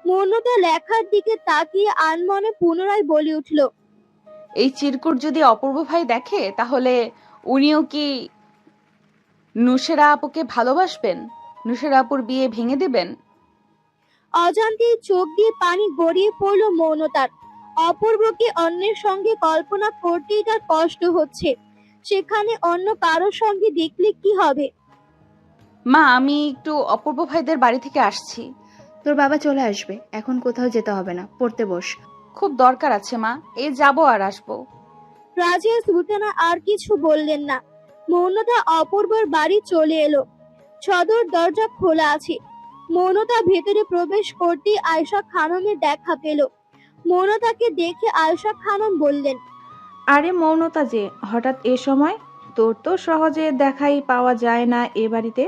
মৌনতা লেখার দিকে তাকিয়ে আনমনে পুনরায় বলে উঠল, এই চিরকুট যদি অপূর্ব ভাই দেখে তাহলে উনিও কি নুসেরা আপুকে ভালোবাসবেন? নুসেরা আপুর বিয়ে ভেঙে দেবেন? অজান্তেই চোখ দিয়ে পানি গড়িয়ে পড়ল মৌনতার। অপূর্বকে অন্যের সঙ্গে কল্পনা করতেই তার কষ্ট হচ্ছে, সেখানে অন্য কারোর সঙ্গে দেখলে কি হবে। মা, আমি একটু অপূর্ব ভাইদের বাড়ি থেকে আসছি। তোর বাবা চলে আসবে, এখন কোথাও যেতে হবে না, পড়তে বস। খুব দরকার আছে মা, এই যাবো আর আসবো। রাজিয়া সুলতানা আর কিছু বললেন না। মৌনতা অপূর্বর বাড়ি চলে এলো। সদর দরজা খোলা আছে। মৌনতা ভেতরে প্রবেশ করতেই আয়েশা খানমের দেখা পেল। মৌনতাকে দেখে আয়েশা খানম বললেন, আরে মৌনতা যে, হঠাৎ এ সময়? তোর তো সহজে দেখাই পাওয়া যায় না এ বাড়িতে।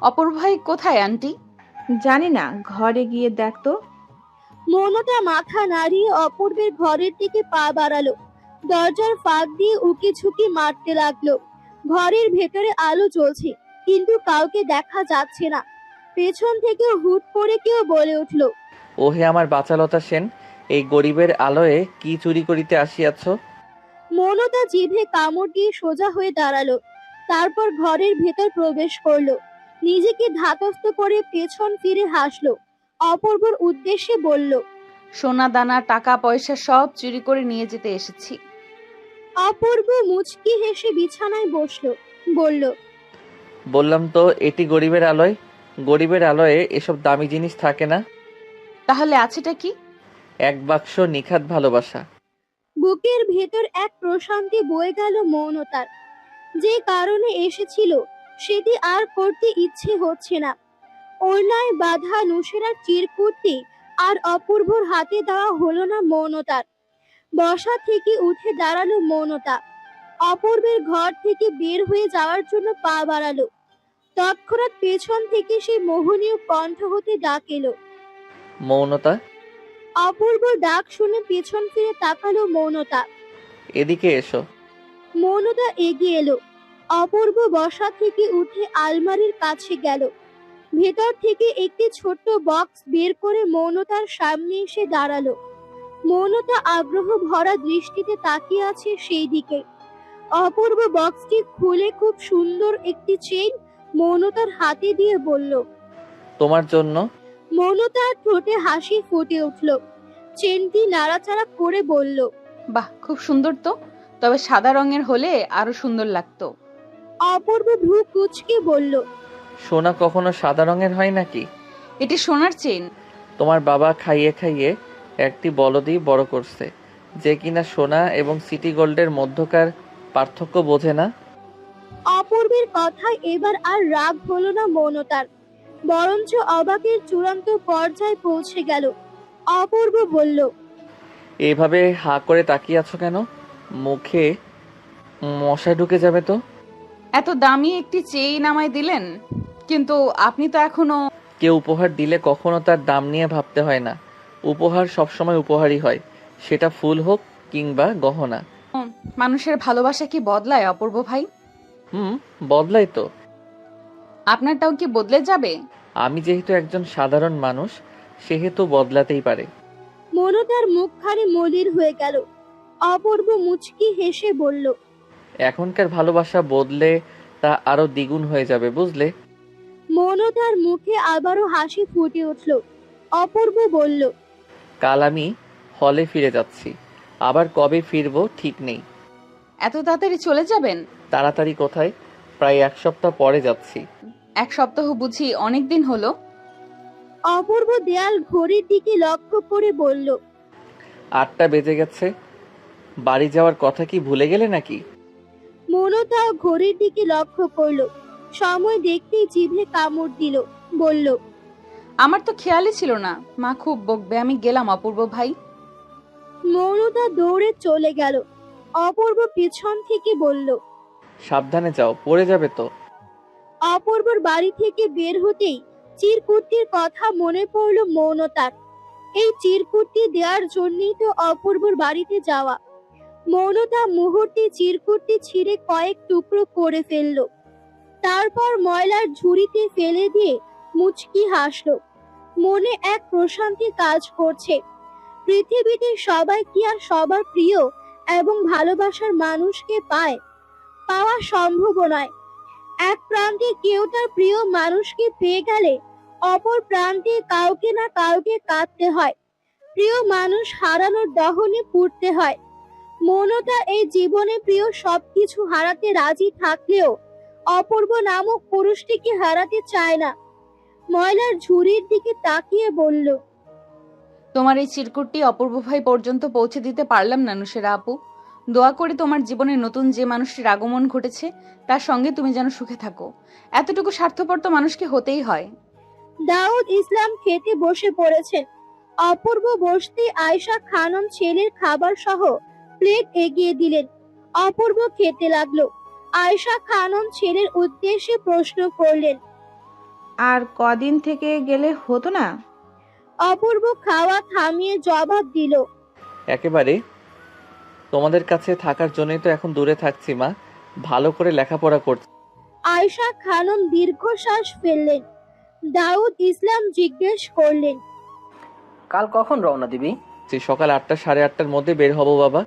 অপূর্ব ভাই কোথায় আন্টি? জানি না, ঘরে গিয়ে দেখতো। মৌনতা মাথা নাড়িয়ে অপূর্বের ঘরের দিকে পা বাড়ালো। দরজার ফাঁক দিয়ে উকি ঝুঁকি মারতে লাগলো। ঘরের ভেতরে আলো জ্বলছে, কিন্তু কাউকে দেখা যাচ্ছে না। পেছন থেকে হুট করে কেউ বলে উঠল, ওহে আমার বাচালতা সেন, এই গরিবের আলোয় কি চুরি করিতে আসিয়াছ? মৌনতা জিভে কামড় দিয়ে সোজা হয়ে দাঁড়ালো। তারপর ঘরের ভেতর প্রবেশ করলো। নিজেকে ধাতস্থ করে পেছন ফিরে হাসলো। অপূর্বর উদ্দেশ্যে বলল, সোনা দানা টাকা পয়সা সব চুরি করে নিয়ে যেতে এসেছি। অপূর্ব মুচকি হেসে বিছানায় বসলো, বলল, বললাম তো এটি গরিবের আলোয়। গরিবের আলোয় এসব দামি জিনিস থাকে না। তাহলে আছেটা কি? এক বাক্স নিখাত ভালোবাসা। বুকের ভেতর এক প্রশান্তি বয়ে গেল মৌনতার। যে কারণে এসেছিল সেটি আর করতে ইচ্ছে হচ্ছে না। ওড়নায় বাঁধা নুসেরার চিরকুটটি আর অপূর্বর হাতে দেওয়া হলো না মৌনতার। বসা থেকে উঠে দাঁড়ালো মৌনতা। অপূর্বের ঘর থেকে বের হয়ে যাওয়ার জন্য পা বাড়ালো। তৎক্ষণাৎ পেছন থেকে সেই মোহনীয় কণ্ঠ হতে ডাক এলো। মৌনতা। অপূর্ব ডাক শুনে পেছন ফিরে তাকালো মৌনতা। এদিকে এসো। মৌনতা এগিয়ে এলো। অপূর্ব বসা থেকে উঠে আলমারির কাছে গেল। ভেতর থেকে একটি ছোট্ট বক্স বের করে মৌনতার সামনে এসে দাঁড়ালো। মৌনতা আগ্রহ ভরা দৃষ্টিতে তাকিয়ে আছে সেই দিকে। অপূর্ব বক্সটি খুলে খুব সুন্দর একটি চেইন মৌনতার হাতে দিয়ে বলল, তোমার জন্য। মৌনতার ঠোঁটে হাসি ফুটে উঠল। চেনটি নাড়াচাড়া করে বলল, বাহ, খুব সুন্দর তো, তবে সাদা রঙের হলে আরো সুন্দর লাগতো। অপূর্ব ভ্রু কুঁচকে বলল, সোনা কখনো সাদা রঙের হয় নাকি? এটি সোনার চেইন। তোমার বাবা খাইয়ে খাইয়ে একটি বলদি বড় করছে, যে কিনা সোনা এবং সিটি গোল্ডের মধ্যকার পার্থক্য বোঝে না। অপূর্বের কথায় এবার আর রাগ হলো না মৌনতার, বরঞ্চ অবাকের চূড়ান্ত পর্যায়ে পৌঁছে গেল। অপূর্ব বলল, এইভাবে হা করে তাকিয়ে আছো কেন? মুখে মশা ঢুকে যাবে তো। এত দামি একটি চেইন আমায় দিলেন, কিন্তু আপনি তো এখনো। কেউ উপহার দিলে কখনো তার দাম নিয়ে ভাবতে হয় না। উপহার সবসময় উপহারই হয়, সেটা ফুল হোক কিংবা গহনা। মানুষের ভালোবাসা কি বদলায় অপূর্ব ভাই? বদলাই তো। আপনারটাও কি বদলে যাবে? আমি যেহেতু একজন সাধারণ মানুষ, সেহেতু বদলাতেই পারে। মৌনতার মুখখানি মলির হয়ে গেল। অপূর্ব মুচকি হেসে বলল, এখনকার ভালোবাসা বদলে তা আরো দ্বিগুণ হয়ে যাবে, বুঝলে? মৌনতার মুখে আবারও হাসি ফুটে উঠল। অপূর্ব বলল, কাল আমি হলে ফিরে যাচ্ছি, আবার কবে ফিরবো ঠিক নেই। এত তাড়াতাড়ি চলে যাবেন? তাড়াতাড়ি কোথায়, প্রায় 1 সপ্তাহ পরে যাচ্ছি। 1 সপ্তাহ বুঝি অনেক দিন হলো? অপূর্ব দেয়াল ঘড়ির দিকে লক্ষ্য করে বলল, 8টা বেজে গেছে, বাড়ি যাওয়ার কথা কি ভুলে গেলে নাকি? মৌনতা ঘড়ির দিকে লক্ষ্য করল। সময় দেখতেই জিভে কামড় দিল। বলল, আমার তো খেয়ালই ছিল না। মা খুব বকবে। আমি গেলাম অপূর্ব ভাই। মৌনতা দৌড়ে চলে গেল। অপূর্ব পিছন থেকে বলল, সাবধানে যাও, পড়ে যাবে তো। অপূর্বর বাড়ি থেকে বের হতেই চিরকুটির কথা মনে পড়ল মৌনতার। এই চিরকুটি দেওয়ার জন্যই তো অপূর্বর বাড়িতে যাওয়া। মৌনতা মুহূর্তে চিরকুটি ছিঁড়ে কয়েক টুকরো করে ফেলল। তারপর ময়লার ঝুড়িতে ফেলে দিয়ে মুচকি হাসল। মনে এক প্রশান্তি কাজ করছে। পৃথিবীতে সবাই কি আর সবার প্রিয় এবং ভালোবাসার মানুষকে পায়? পাওয়া সম্ভব নয়। এক প্রান্তে কেউ তার প্রিয় মানুষকে পেয়ে গেলে অপর প্রান্তে কাউকে না কাউকে কাঁদতে হয়। প্রিয় মানুষ হারানোর দহনে পুড়তে হয়। মৌনতা এই জীবনে প্রিয় সবকিছু হারাতে রাজি থাকলেও অপূর্ব নামক পুরুষটিকে হারাতে চায় না। ময়লার ঝুড়ির দিকে তাকিয়ে বলল, তোমার এই চিরকুটটি অপূর্ব ভাই পর্যন্ত পৌঁছে দিতে পারলাম না নুসেরা আপু। দোয়া করি তোমার জীবনে নতুন যে মানুষটির আগমন ঘটেছে তার সঙ্গে তুমি যেন সুখে থাকো। এতটুকু স্বার্থপর তো মানুষকে হতেই হয়। দাউদ ইসলাম খেতে বসে পড়েছেন। অপূর্ব বসতে আয়শা খানম ছেলের খাবার সহ প্লেট এগিয়ে দিলেন। অপূর্ব খেতে লাগলো। আয়শা খানম ছেলের উদ্দেশ্যে প্রশ্ন করলেন, আর কদিন থেকে গেলে হতো না? অপূর্ব খাওয়া থামিয়ে জবাব দিল, একেবারে তোমাদের কাছে থাকার জন্যই তো এখন দূরে থাকছি মা, ভালো করে লেখাপড়া করছি। আয়শা খানম দীর্ঘশ্বাস ফেললেন। দাউদ ইসলাম জিজ্ঞেস করলেন, কাল কখন রওনা দিবি? সকাল 8টা, 8:30টার মধ্যে বের হব বাবা।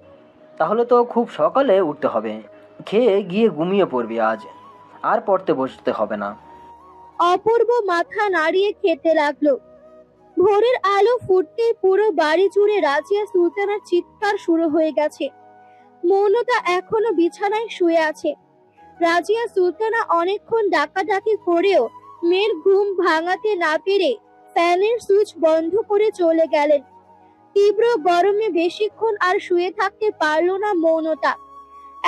তাহলে তো খুব সকালে উঠতে হবে। খেয়ে গিয়ে ঘুমিয়ে পড়বি আজ, আর পড়তে বসতে হবে না। অপূর্ব মাথা নাড়িয়ে খেতে লাগলো। ভোরের আলো ফুটতে পুরো বাড়ি জুড়ে রাজিয়া সুলতানার চিৎকার শুরু হয়ে গেছে। মৌনতা এখনো বিছানায় শুয়ে আছে। রাজিয়া সুলতানা অনেকক্ষণ ডাকাডাকি করেও মেয়ের ঘুম ভাঙাতে না পেরে ফ্যানের সুইচ বন্ধ করে চলে গেলেন। তীব্র গরমে বেশিক্ষণ আর শুয়ে থাকতে পারল না মৌনতা।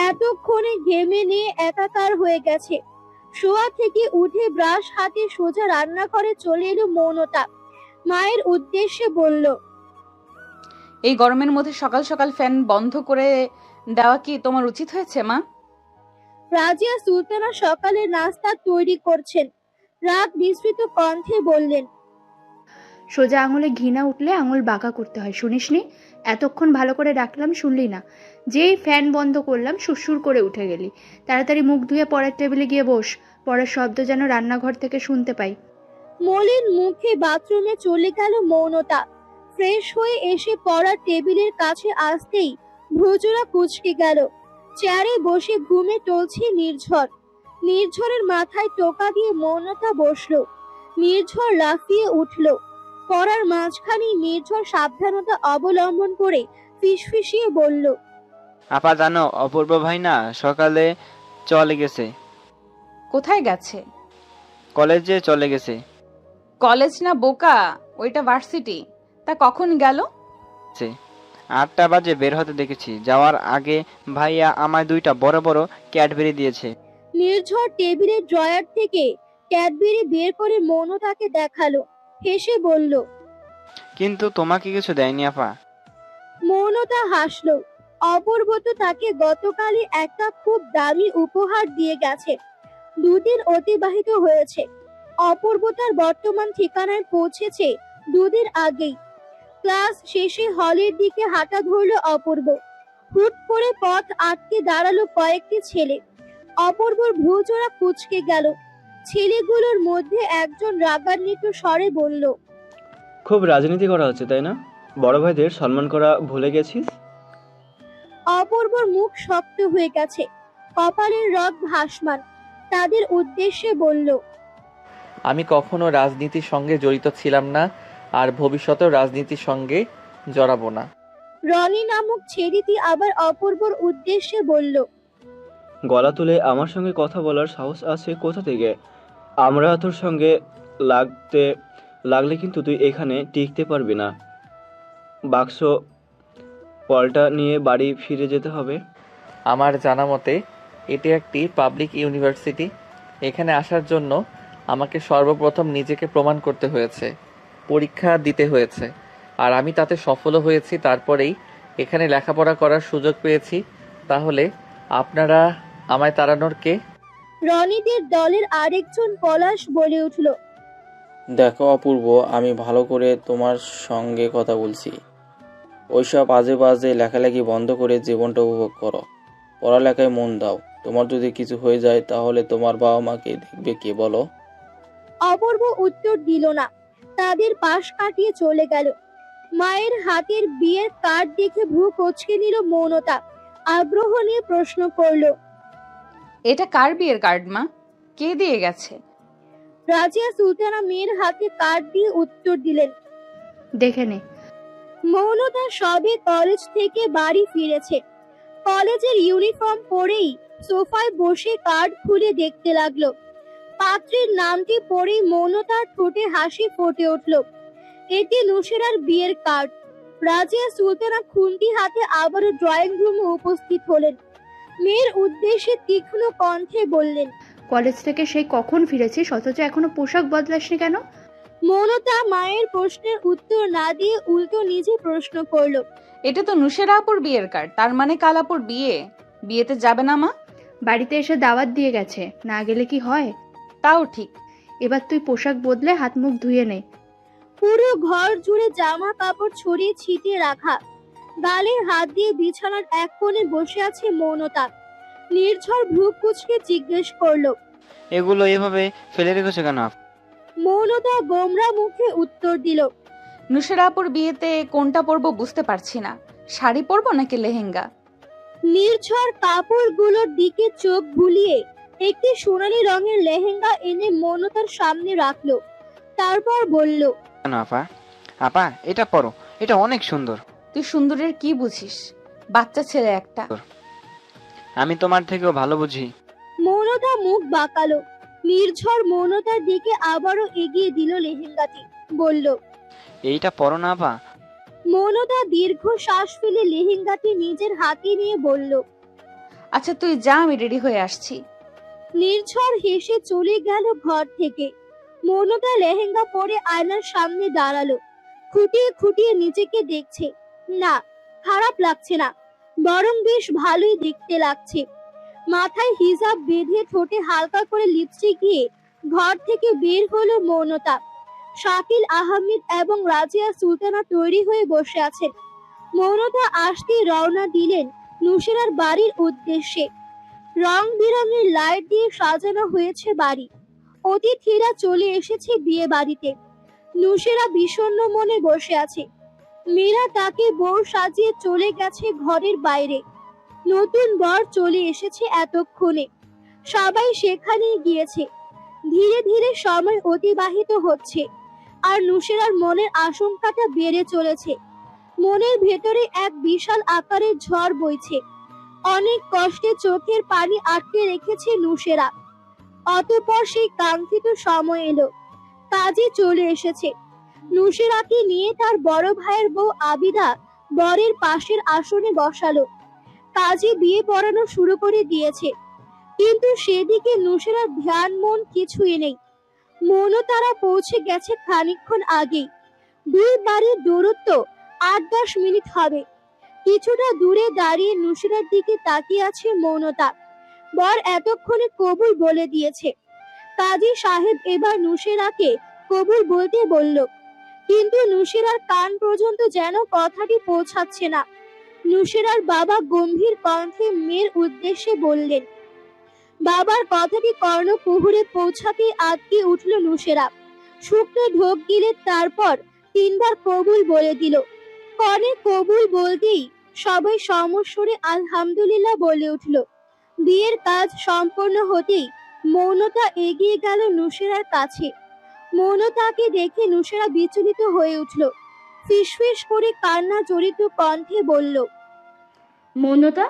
এতক্ষণে ঘেমে নিয়ে একাকার হয়ে গেছে। শোয়া থেকে উঠে ব্রাশ হাতে সোজা রান্নাঘরে চলে এলো মৌনতা। মায়ের উদ্দেশ্যে বলল, এই গরমের মধ্যে সকাল সকাল ফ্যান বন্ধ করে দেওয়া কি তোমার উচিত হয়েছে মা? রাজিয়া সুলতানা সকালে নাস্তা তৈরি করছেন। রাগ মিশ্রিত কণ্ঠে বললেন, সোজা আঙুলে ঘি না উঠলে আঙুল বাঁকা করতে হয়, শুনিসনি? এতক্ষণ ভালো করে ডাকলাম শুনলি না। যেই ফ্যান বন্ধ করলাম সুরসুর করে উঠে গেলি। তাড়াতাড়ি মুখ ধুয়ে পড়ার টেবিলে গিয়ে বস, পড়ার শব্দ যেন রান্নাঘর থেকে শুনতে পাই। মলিন মুখে বাথরুমে চলে গেল মৌনতা। ফ্রেশ হয়ে এসে পড়ার টেবিলের কাছে আসতেই ভ্রুজোড়া কুঁচকে গেল। চেয়ারে বসে ঘুমে টলছে নির্ঝর। নির্ঝরের মাথায় টোকা দিয়ে মৌনতা বসলো। নির্ঝর লাফিয়ে উঠল। পড়ার মাঝখানে নির্ঝর সাবধানতা অবলম্বন করে ফিসফিসিয়ে বলল, আপা জানো অপূর্ব ভাই না সকালে চলে গেছে। কোথায় গেছে? কলেজে চলে গেছে। কলেজ না বোকা, ওইটা ভার্সিটি। তা কখন গেল? 8টা বাজে বের হতে দেখেছি। যাওয়ার আগে ভাইয়া আমায় 2টা বড় বড় ক্যাডবেরি দিয়েছে। নির্ঝর টেবিলের ড্রয়ার থেকে ক্যাডবেরি বের করে মৌনতাকে দেখালো। হেসে বলল, কিন্তু তোমাকে কিছু দেয়নি আপা। মৌনতা হাসলো। অপূর্ব তো তাকে গতকালই একটা খুব দামি উপহার দিয়ে গেছে। 2 দিন অতিবাহিত হয়েছে। অপূর্ব তার বর্তমান ঠিকানায় পৌঁছেছে 2 দিন আগেই। ক্লাস শেষে হলের দিকে হাঁটা ধরলো অপূর্ব। হুট করে পথ আটকে দাঁড়ালো কয়েকটি ছেলে। অপূর্বর ভ্রুজোড়া কুঁচকে গেল। ছেলেগুলোর মধ্যে একজন রাগান্বিত স্বরে বলল, খুব রাজনীতি করা হচ্ছে তাই না? বড় ভাইদের সম্মান করা ভুলে গেছিস? অপূর্বর মুখ শক্ত হয়ে গেছে, কপালের রগ ভাসমান। তাদের উদ্দেশ্যে বলল, আমি কখনো রাজনীতির সঙ্গে জড়িত ছিলাম না, আর ভবিষ্যতেও রাজনীতির সঙ্গে জড়াবো না। রনি নামক ছেলেটি আবার অপূর্বর উদ্দেশ্যে বলল, গলা তুলে আমার সঙ্গে কথা বলার সাহস আছে কোথা থেকে? আমরা তোর সঙ্গে লাগলে কিন্তু তুই এখানে টিকতে পারবি না। বাক্স পলটা নিয়ে বাড়ি ফিরে যেতে হবে। আমার জানা মতে এটি একটি পাবলিক ইউনিভার্সিটি। এখানে আসার জন্য আমাকে সর্বপ্রথম নিজেকে প্রমাণ করতে হয়েছে, পরীক্ষা দিতে হয়েছে, আর আমি তাতে সফলও হয়েছি। তারপরেই এখানে লেখাপড়া করার সুযোগ পেয়েছি। তাহলে আপনারা আমায় তাড়ানোর কে? রনিদের দলের আরেকজন পলাশ বলে উঠল, দেখো অপূর্ব, আমি ভালো করে তোমার সঙ্গে কথা বলছি। ওইসব আজে বাজে লেখালেখি বন্ধ করে জীবনটা উপভোগ করো, পড়ালেখায় মন দাও। তোমার যদি কিছু হয়ে যায় তাহলে তোমার বাবা মাকে দেখবে কে বলো? অপূর্ব উত্তর দিল না, তাদের পাশ কাটিয়ে চলে গেল। মায়ের হাতের বিয়ের কার্ড দেখে ভ্রু কোঁচকে নিল মৌনতা। আগ্রহ নিয়ে প্রশ্ন করল, এটা কার বিয়ের কার্ড মা? কে দিয়ে গেছে? রাজিয়া সুলতানা মেয়ের হাতে কার্ড দিয়ে উত্তর দিলেন, দেখে নে। মৌনতা সবে কলেজ থেকে বাড়ি ফিরেছে। কলেজের ইউনিফর্ম পরেই সোফায় বসে কার্ড খুলে দেখতে লাগলো। পাত্রীর নামটি পড়েই মৌনতার ঠোঁটে হাসি ফুটে উঠল। এটি নুসেরার বিয়ের কার্ড। রাজিয়া সুলতানা খুন্তি হাতে আবারও ড্রয়িং রুমে উপস্থিত হলেন। মেয়ের উদ্দেশ্যে তীক্ষ্ণ কণ্ঠে বললেন, কলেজ থেকে সেই কখন ফিরেছিস, অথচ এখনো পোশাক বদলাসনি কেন? মৌনতা মায়ের প্রশ্নের উত্তর না দিয়ে উল্টো নিজে প্রশ্ন করল, এটা তো নুসেরা আপুর বিয়ের কার্ড, তার মানে কালাপুর বিয়েতে যাবে না মা? বাড়িতে এসে দাওয়াত দিয়ে গেছে, না গেলে কি হয়? তাও ঠিক। এবার তুই পোশাক বদলে হাত মুখ ধুয়ে নে। পুরো ঘর জুড়ে জামা কাপড় ছড়িয়ে ছিটিয়ে রাখা। গালে হাত দিয়ে বিছানার এক কোণে বসে আছে মৌনতা। নির্ঝর ভ্রু কুঁচকে জিজ্ঞেস করলো, এগুলো এভাবে ফেলে রেখেছো কেন? মৌনতা গোমরা মুখে উত্তর দিল, নুসেরা আপুর বিয়েতে কোনটা পরবো বুঝতে পারছি না, শাড়ি পরবো নাকি লেহেঙ্গা? নির্ঝর কাপড়গুলোর দিকে চোখ বুলিয়ে একটি সোনালী রঙের লেহেঙ্গা এনে মৌনতার সামনে রাখলো। তারপর বলল, কেন আপা এটা পরো, এটা অনেক সুন্দর। তুই সুন্দরের কি বুঝিস? বাচ্চা ছেলে একটা। আমি তোমার থেকেও ভালো বুঝি। মৌনতা মুখ বাঁকালো। নির্ঝর মৌনতার দিকে আবারও এগিয়ে দিল লেহেঙ্গাটি। বলল, এইটা পরো না আপা। মৌনতা দীর্ঘ শ্বাস ফেলে লেহেঙ্গাটি নিজের হাতে নিয়ে বলল, আচ্ছা তুই যা, আমি রেডি হয়ে আসছি। নির্ঝর হেসে চলে গেল ঘর থেকে। মৌনতা লেহেঙ্গা পরে আয়নার সামনে দাঁড়ালো। খুঁটিয়ে খুঁটিয়ে নিজেকে দেখছে। না, খারাপ লাগছে না, বরং বেশ ভালোই দেখতে লাগছে। মাথায় হিজাব বেঁধে ঠোঁটে হালকা করে লিপস্টিক দিয়ে ঘর থেকে বের হলো মৌনতা। শাকিল আহমেদ এবং রাজিয়া সুলতানা তৈরি হয়ে বসে আছেন। মৌনতা আসতেই রওনা দিলেন নুসেরার বাড়ির উদ্দেশ্যে। রং বেরঙের লাইট দিয়ে সাজানো হয়েছে বাড়ি। অতিথিরা চলে এসেছে বিয়ে বাড়িতে। নুসেরা বিষণ্ণ মনে বসে আছে। মীরা তাকে বউ সাজিয়ে চলে গেছে ঘরের বাইরে। নতুন বর চলে এসেছে এতক্ষণে। সবাই সেখানেই গিয়েছে। ধীরে ধীরে সময় অতিবাহিত হচ্ছে, আর নুসেরার মনের আশঙ্কাটা বেড়ে চলেছে। মনের ভেতরে এক বিশাল আকারের ঝড় বইছে। অনেক কষ্টে চোখের পানি আটকে রেখেছে নুসেরা। অতঃপর সেই কাঙ্ক্ষিত সময় এলো। কাজী চলে এসেছে। নুসেরাকে নিয়ে তার বড় ভাইয়ের বউ আবিদা বরের পাশের আসনে বসালো। কাজী বিয়ে পড়ানো শুরু করে দিয়েছে, কিন্তু সেদিকে নুসেরার ধ্যান মন কিছুই নেই। মৌনতারা পৌঁছে গেছে খানিকক্ষণ আগেই। দুই বাড়ির দূরত্ব 8-10 মিনিট হবে। কিছুটা দূরে দাঁড়িয়ে নুসেরার দিকে তাকিয়ে আছে মৌনতা। বর এতক্ষণে কবুল বলে দিয়েছে। কাজী সাহেব এবার নুসেরাকে কবুল বলতে বলল, কিন্তু নুসেরার কান পর্যন্ত যেন কথাটি পৌঁছাচ্ছে না। নুসেরার বাবা গম্ভীর কণ্ঠে মেয়ের উদ্দেশ্যে বললেন। বাবার কথাটি কর্ণকুহরে পৌঁছাতে আটকে উঠল নুসেরা। শুকনো ঢোক গিলে তারপর 3 বার কবুল বলে দিল। কনে কবুল বলতেই সবাই সমস্বরে আলহামদুলিল্লাহ বলে উঠল। বিয়ের কাজ সম্পন্ন হতেই মৌনতা এগিয়ে গেল নুসেরার কাছে। মৌনতাকে দেখে নুসরা বিচলিত হয়ে উঠল। ফিসফিস করে কান্না জড়িত কণ্ঠে বলল, মৌনতা,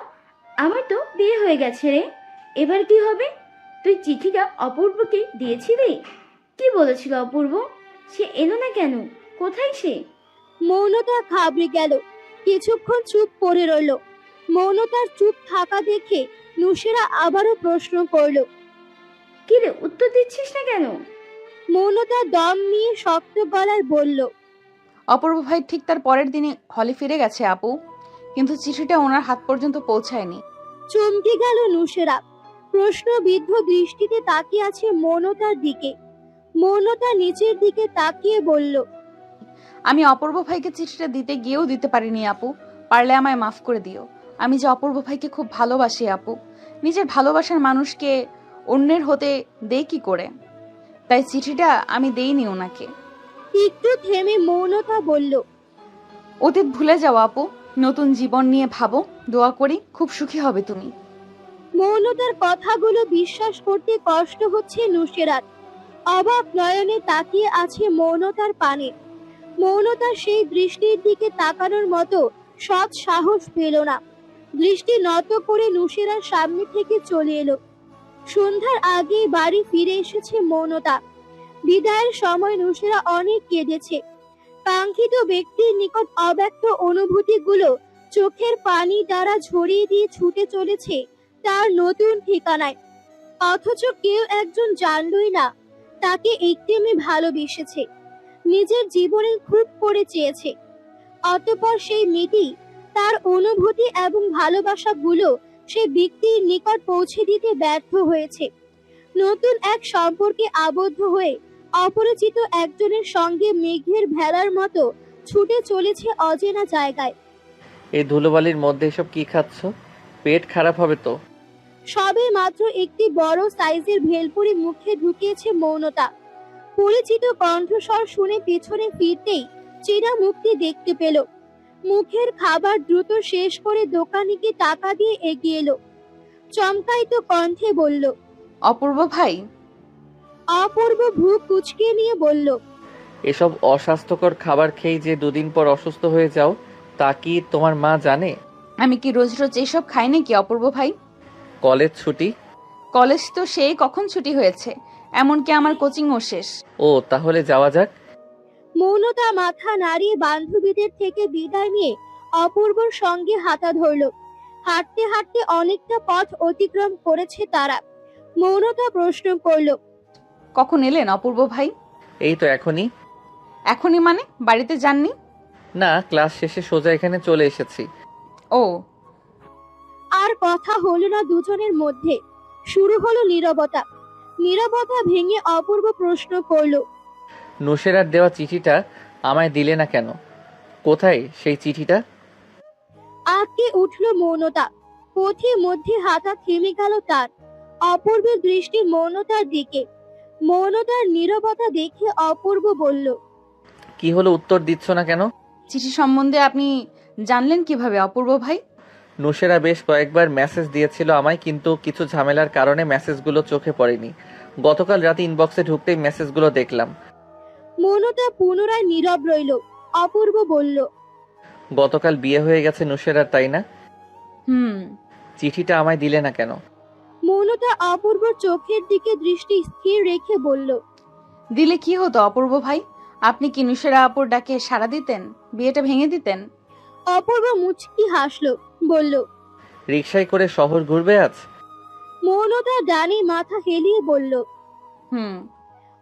আমার তো বিয়ে হয়ে গেছে রে, এবার কি হবে? তুই চিঠিটা অপূর্বকে দিয়েছিলি? কি বলেছিল অপূর্ব? সে এলো না কেন? কোথায় সে? মৌনতা ঘাবড়ে গেল, কিছুক্ষণ চুপ করে রইল। মৌনতার চুপ থাকা দেখে নুসরা আবারও প্রশ্ন করল, কি রে, উত্তর দিচ্ছিস না কেন? মৌনতা দম নিয়ে শক্ত গলায় বলল, অপূর্ব ভাই ঠিক তার পরের দিনই হলে ফিরে গেছে আপু, কিন্তু চিঠিটা ওনার হাত পর্যন্ত পৌঁছায়নি। চমকে গেল নুসরা। প্রশ্নবিদ্ধ দৃষ্টিতে তাকিয়ে আছে মৌনতার দিকে। মৌনতা নিচের দিকে তাকিয়ে বলল, আমি অপূর্ব ভাইকে চিঠিটা দিতে গিয়েও দিতে পারিনি আপু, পারলে আমায় মাফ করে দিও। আমি যে অপূর্ব ভাইকে খুব ভালোবাসি আপু, নিজের ভালোবাসার মানুষকে অন্যের হতে দেই কি করে? তাই চিঠিটা আমি দেইনি ওনাকে। একটু থেমে মৌনতা বলল, অতীত ভুলে যাও আপু, নতুন জীবন নিয়ে ভাবো, দোয়া করি খুব সুখী হবে তুমি। মৌনতার কথাগুলো বিশ্বাস করতে কষ্ট হচ্ছে নুসরাত। অবাক নয়নে তাকিয়ে আছে মৌনতার পানে। মৌনতার সেই দৃষ্টির দিকে তাকানোর মতো সৎ সাহস পেল না। দৃষ্টি নত করে নুসরার সামনে থেকে চলে এলো। সন্ধ্যার আগে বাড়ি ফিরে এসেছে মৌনতা। বিদায়ের সময় নুসরা অনেক কেঁদেছে। কাঙ্ক্ষিত ব্যক্তির নিকট অব্যক্ত অনুভূতিগুলো চোখের পানি দ্বারা ঝরিয়ে দিয়ে ছুটে চলেছে তার নতুন ঠিকানায়। অথচ কেউ একজন জানলই না তাকে একটি মেয়ে ভালোবেসেছে, নিজের জীবনে খুব করে চেয়েছে। অতঃপর সেই মেয়েটি তার অনুভূতি এবং ভালোবাসাগুলো সে ব্যক্তির নিকট পৌঁছে দিতে ব্যর্থ হয়েছে। নতুন এক সম্পর্কে আবদ্ধ হয়ে অপরিচিত একজনের সঙ্গে মেঘের ভেলার মতো ছুটে চলেছে অচেনা জায়গায়। এই ধুলোবালির মধ্যে এসব কি খাচ্ছ? পেট খারাপ হবে তো। সবে মাত্র একটি বড় সাইজের ভেলপুরি মুখে ঢুকিয়েছে মৌনতা। পরিচিত কণ্ঠস্বর শুনে পেছনে ফিরতেই চেনা মুখটি দেখতে পেল। মুখের খাবার দ্রুত শেষ করে দোকানিকে টাকা দিয়ে এগিয়ে এলো। চমকায়িত কণ্ঠে বলল, অপূর্ব ভাই। অপূর্ব ভ্রু কুঁচকে নিয়ে বলল, এসব অস্বাস্থ্যকর খাবার খেয়ে যে দুদিন পর অসুস্থ হয়ে যাও, তা কি তোমার মা জানে? আমি কি রোজ রোজ এসব খাই নাকি অপূর্ব ভাই? কলেজ ছুটি? কলেজ তো সেই কখন ছুটি হয়েছে, এমনকি আমার কোচিংও শেষ। ও, তাহলে যাওয়া যাক। মৌনতা মাথা নাড়িয়ে বান্ধবীদের থেকে বিদায় নিয়ে অপূর্বর সঙ্গে হাঁটা ধরল। হাঁটতে হাঁটতে অনেকটা পথ অতিক্রম করেছে তারা। মৌনতা প্রশ্ন করল, কখন এলেন অপূর্ব ভাই? এই তো এখনই। এখনই মানে বাড়িতে যাননি? না, ক্লাস শেষে সোজা এখানে চলে এসেছি। ও। আর কথা হলো না দুজনের মধ্যে। শুরু হলো নীরবতা। নীরবতা ভেঙে অপূর্ব প্রশ্ন করল, নুসরার দেওয়া চিঠিটা আমায় দিলে না কেন? কোথায় সেই চিঠিটা? আটকে উঠল মৌনতা। পথে মধ্যে হাঁটা থেমে গেল তার। অপূর্বের দৃষ্টি মৌনতার দিকে। মৌনতার নীরবতা দেখে অপূর্ব বলল, কি হলো, উত্তর দিচ্ছ না কেন? চিঠি সম্বন্ধে আপনি জানলেন কিভাবে অপূর্ব ভাই? নুসরা বেশ কয়েকবার মেসেজ দিয়েছিল আমায়, কিন্তু কিছু ঝামেলার কারণে মেসেজগুলো চোখে পড়েনি। গতকাল রাতে ইনবক্সে ঢুকতেই মেসেজগুলো দেখলাম। মৌনতা পুনরায় নীরব রইল। অপূর্ব বলল, গতকাল বিয়ে হয়ে গেছে নুসরার, তাই না? চিঠিটা আমায় দিলে না কেন? মৌনতা অপূর্ব চোখের দিকে দৃষ্টি স্থির রেখে বলল, দিলে কি হতো অপূর্ব ভাই? আপনি কি নুসরা আপুর ডাকে সাড়া দিতেন, বিয়েটা ভেঙে দিতেন? অপূর্ব মুচকি হাসল, বলল, রিকশায় করে শহর ঘুরবে আজ? মৌনতা ডানে মাথা হেলিয়ে বলল,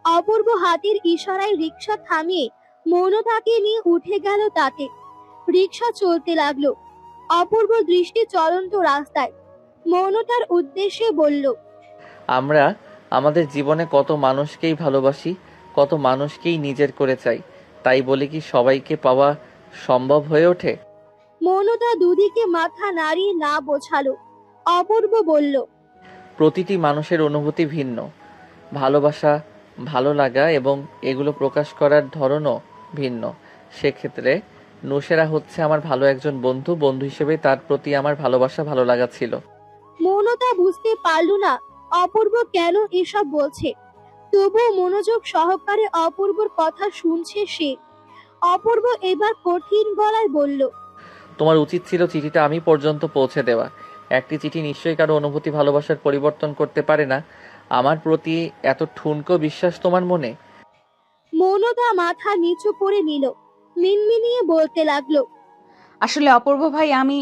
অপূর্ব হাতের ইশারায় রিকশা থামিয়ে মৌনতাকে নিয়ে উঠে গেল তাতে। রিকশা চলতে লাগলো। অপূর্ব দৃষ্টি চলন্ত রাস্তায়। মৌনতার উদ্দেশ্যে বলল, আমরা আমাদের জীবনে কত মানুষকেই ভালোবাসি, কত মানুষকেই নিজের করে চাই, তাই বলে কি সবাইকে পাওয়া সম্ভব হয়ে ওঠে? মৌনতা দুদিকে মাথা নাড়িয়ে না বোঝালো। অপূর্ব বলল, প্রতিটি মানুষের অনুভূতি ভিন্ন, ভালোবাসা, ভালো লাগা এবং এগুলো প্রকাশ করার ধরনও ভিন্ন। সেক্ষেত্রে নুসরা হচ্ছে আমার ভালো একজন বন্ধু। বন্ধু হিসেবে তার প্রতি আমার ভালোবাসা, ভালো লাগা ছিল। মৌনতা বুঝতে পারল না অপূর্ব কেন এসব বলছে। তবুও মনোযোগ সহকারে অপূর্বর কথা শুনছে সে। অপূর্ব এবার কঠিন গলায় বলল, তোমার উচিত ছিল চিঠিটা আমি পর্যন্ত পৌঁছে দেওয়া। একটি চিঠি নিশ্চয়ই কারো অনুভূতি ভালোবাসার পরিবর্তন করতে পারে না। আমার প্রতি এত ঠুনকো বিশ্বাস তোমার মনে? মৌনতা মাথা নিচু করে নিল, মিনমিনিয়ে বলতে লাগলো। আসলে অপূর্ব ভাই, আমি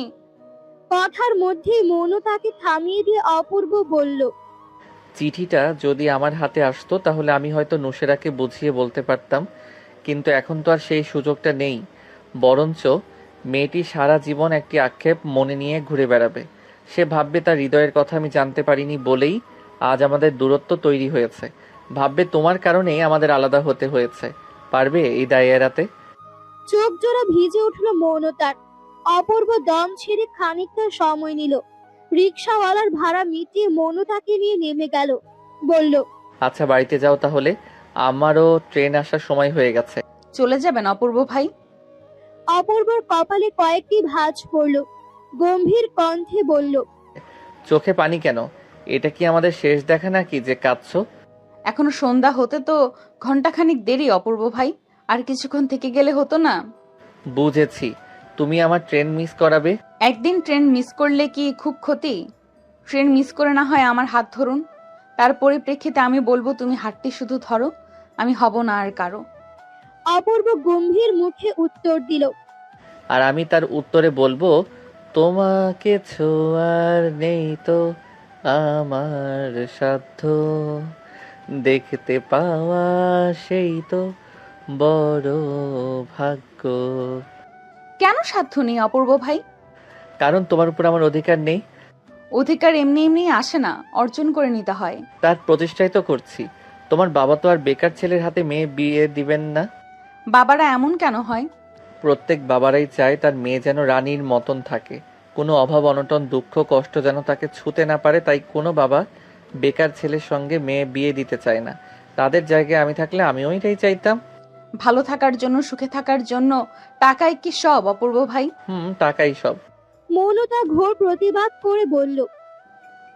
কথার মধ্যেই মৌনতাকে থামিয়ে দিয়ে অপূর্ব বলল, চিঠিটা যদি আমার হাতে আসতো তাহলে আমি হয়তো নুসেরাকে বুঝিয়ে বলতে পারতাম, কিন্তু এখন তো আর সেই সুযোগটা নেই। বরঞ্চ মেয়েটি সারা জীবন একটি আক্ষেপ মনে নিয়ে ঘুরে বেড়াবে। সে ভাববে তার হৃদয়ের কথা আমি জানতে পারিনি বলেই আজ আমাদের দূরত্ব তৈরি হয়েছে। ভাববে তোমার কারণেই আমাদের আলাদা হতে হয়েছে। পারবে এই দায় এড়াতে? চোখ জোড়া ভিজে উঠল মৌনতার। অপূর্ব দম ছেড়ে খানিকটা সময় নিল। রিকশাওয়ালার ভাড়া মিটিয়ে মৌনতাকে নিয়ে নেমে গেল। বলল, আচ্ছা বাড়িতে যাও তাহলে, আমারও ট্রেন আসার সময় হয়ে গেছে। চলে যাবেন অপূর্ব ভাই? অপূর্বর কপালে কয়েকটি ভাঁজ পড়ল। গম্ভীর কণ্ঠে বলল, চোখে পানি কেন? এটা কি আমাদের শেষ দেখা নাকি যে কাঁদছো? এখনো সন্ধ্যা হতে তো ঘন্টাখানিক দেরি অপূর্ব ভাই, আর কিছুক্ষণ থেকে গেলে হতো না? বুঝেছি, তুমি আমার ট্রেন মিস করাবে। একদিন ট্রেন মিস করলে কি খুব ক্ষতি? ট্রেন মিস করে না হয় আমার হাত ধরুন, তার পরিপ্রেক্ষিতে আমি বলবো তুমি হাতটি শুধু ধরো, আমি হব না আর কারো। অপূর্ব গম্ভীর মুখে উত্তর দিল, আর আমি তার উত্তরে বলবো, তোমাকে ছোঁয়ার নেই তো আমার সাধ্য, দেখতে পাওয়া সেই তো বড় ভাগ্য। কেন সাধ্য নেই অপূর্ব ভাই? কারণ তোমার উপর আমার অধিকার নেই। অধিকার এমনি এমনি আসে না, অর্জন করে নিতে হয়। তার প্রতিষ্ঠাই তো করছি। তোমার বাবা তো আর বেকার ছেলের হাতে মেয়ে বিয়ে দিবেন না। বাবারা এমন কেন হয়? প্রত্যেক বাবারাই চায় তার মেয়ে যেন রানীর মতন থাকে, কোনো অভাব অনটন দুঃখ কষ্ট যেন তাকে ছুতে না পারে। তাই কোনো বাবা বেকার ছেলের সঙ্গে মেয়ে বিয়ে দিতে চায় না। তাদের জায়গায় আমি থাকলে আমিও এটাই চাইতাম। ভালো থাকার জন্য, সুখে থাকার জন্য টাকাই কি সব অপূর্ব ভাই? টাকাই সব। মৌনতা ঘোর প্রতিবাদ করে বলল,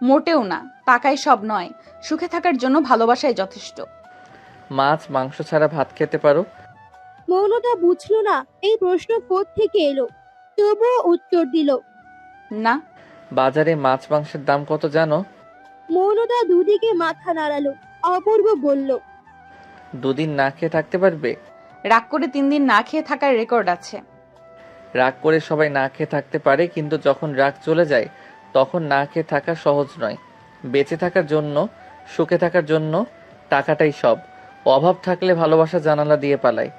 মোটেও না, টাকাই সব নয়। সুখে থাকার জন্য ভালোবাসাই যথেষ্ট। মাছ মাংস ছাড়া ভাত খেতে পারো? মৌনতা বুঝল না এই প্রশ্ন কোত্থেকে এলো, তবুও উত্তর দিল, না। বাজারে মাছ মাংসের দাম কত জানো? মৌনতা দুদিকে মাথা নাড়ালো। অপূর্ব বলল, দুদিন না খেয়ে থাকতে পারবে? রাগ করে 3 দিন না খেয়ে থাকার রেকর্ড আছে। রাগ করে সবাই না খেয়ে থাকতে পারে, কিন্তু যখন রাগ চলে যায় তখন না খেয়ে থাকা সহজ নয়। বেঁচে থাকার জন্য, সুখে থাকার জন্য টাকাটাই সব। অভাব থাকলে ভালোবাসা জানালা দিয়ে পালায়।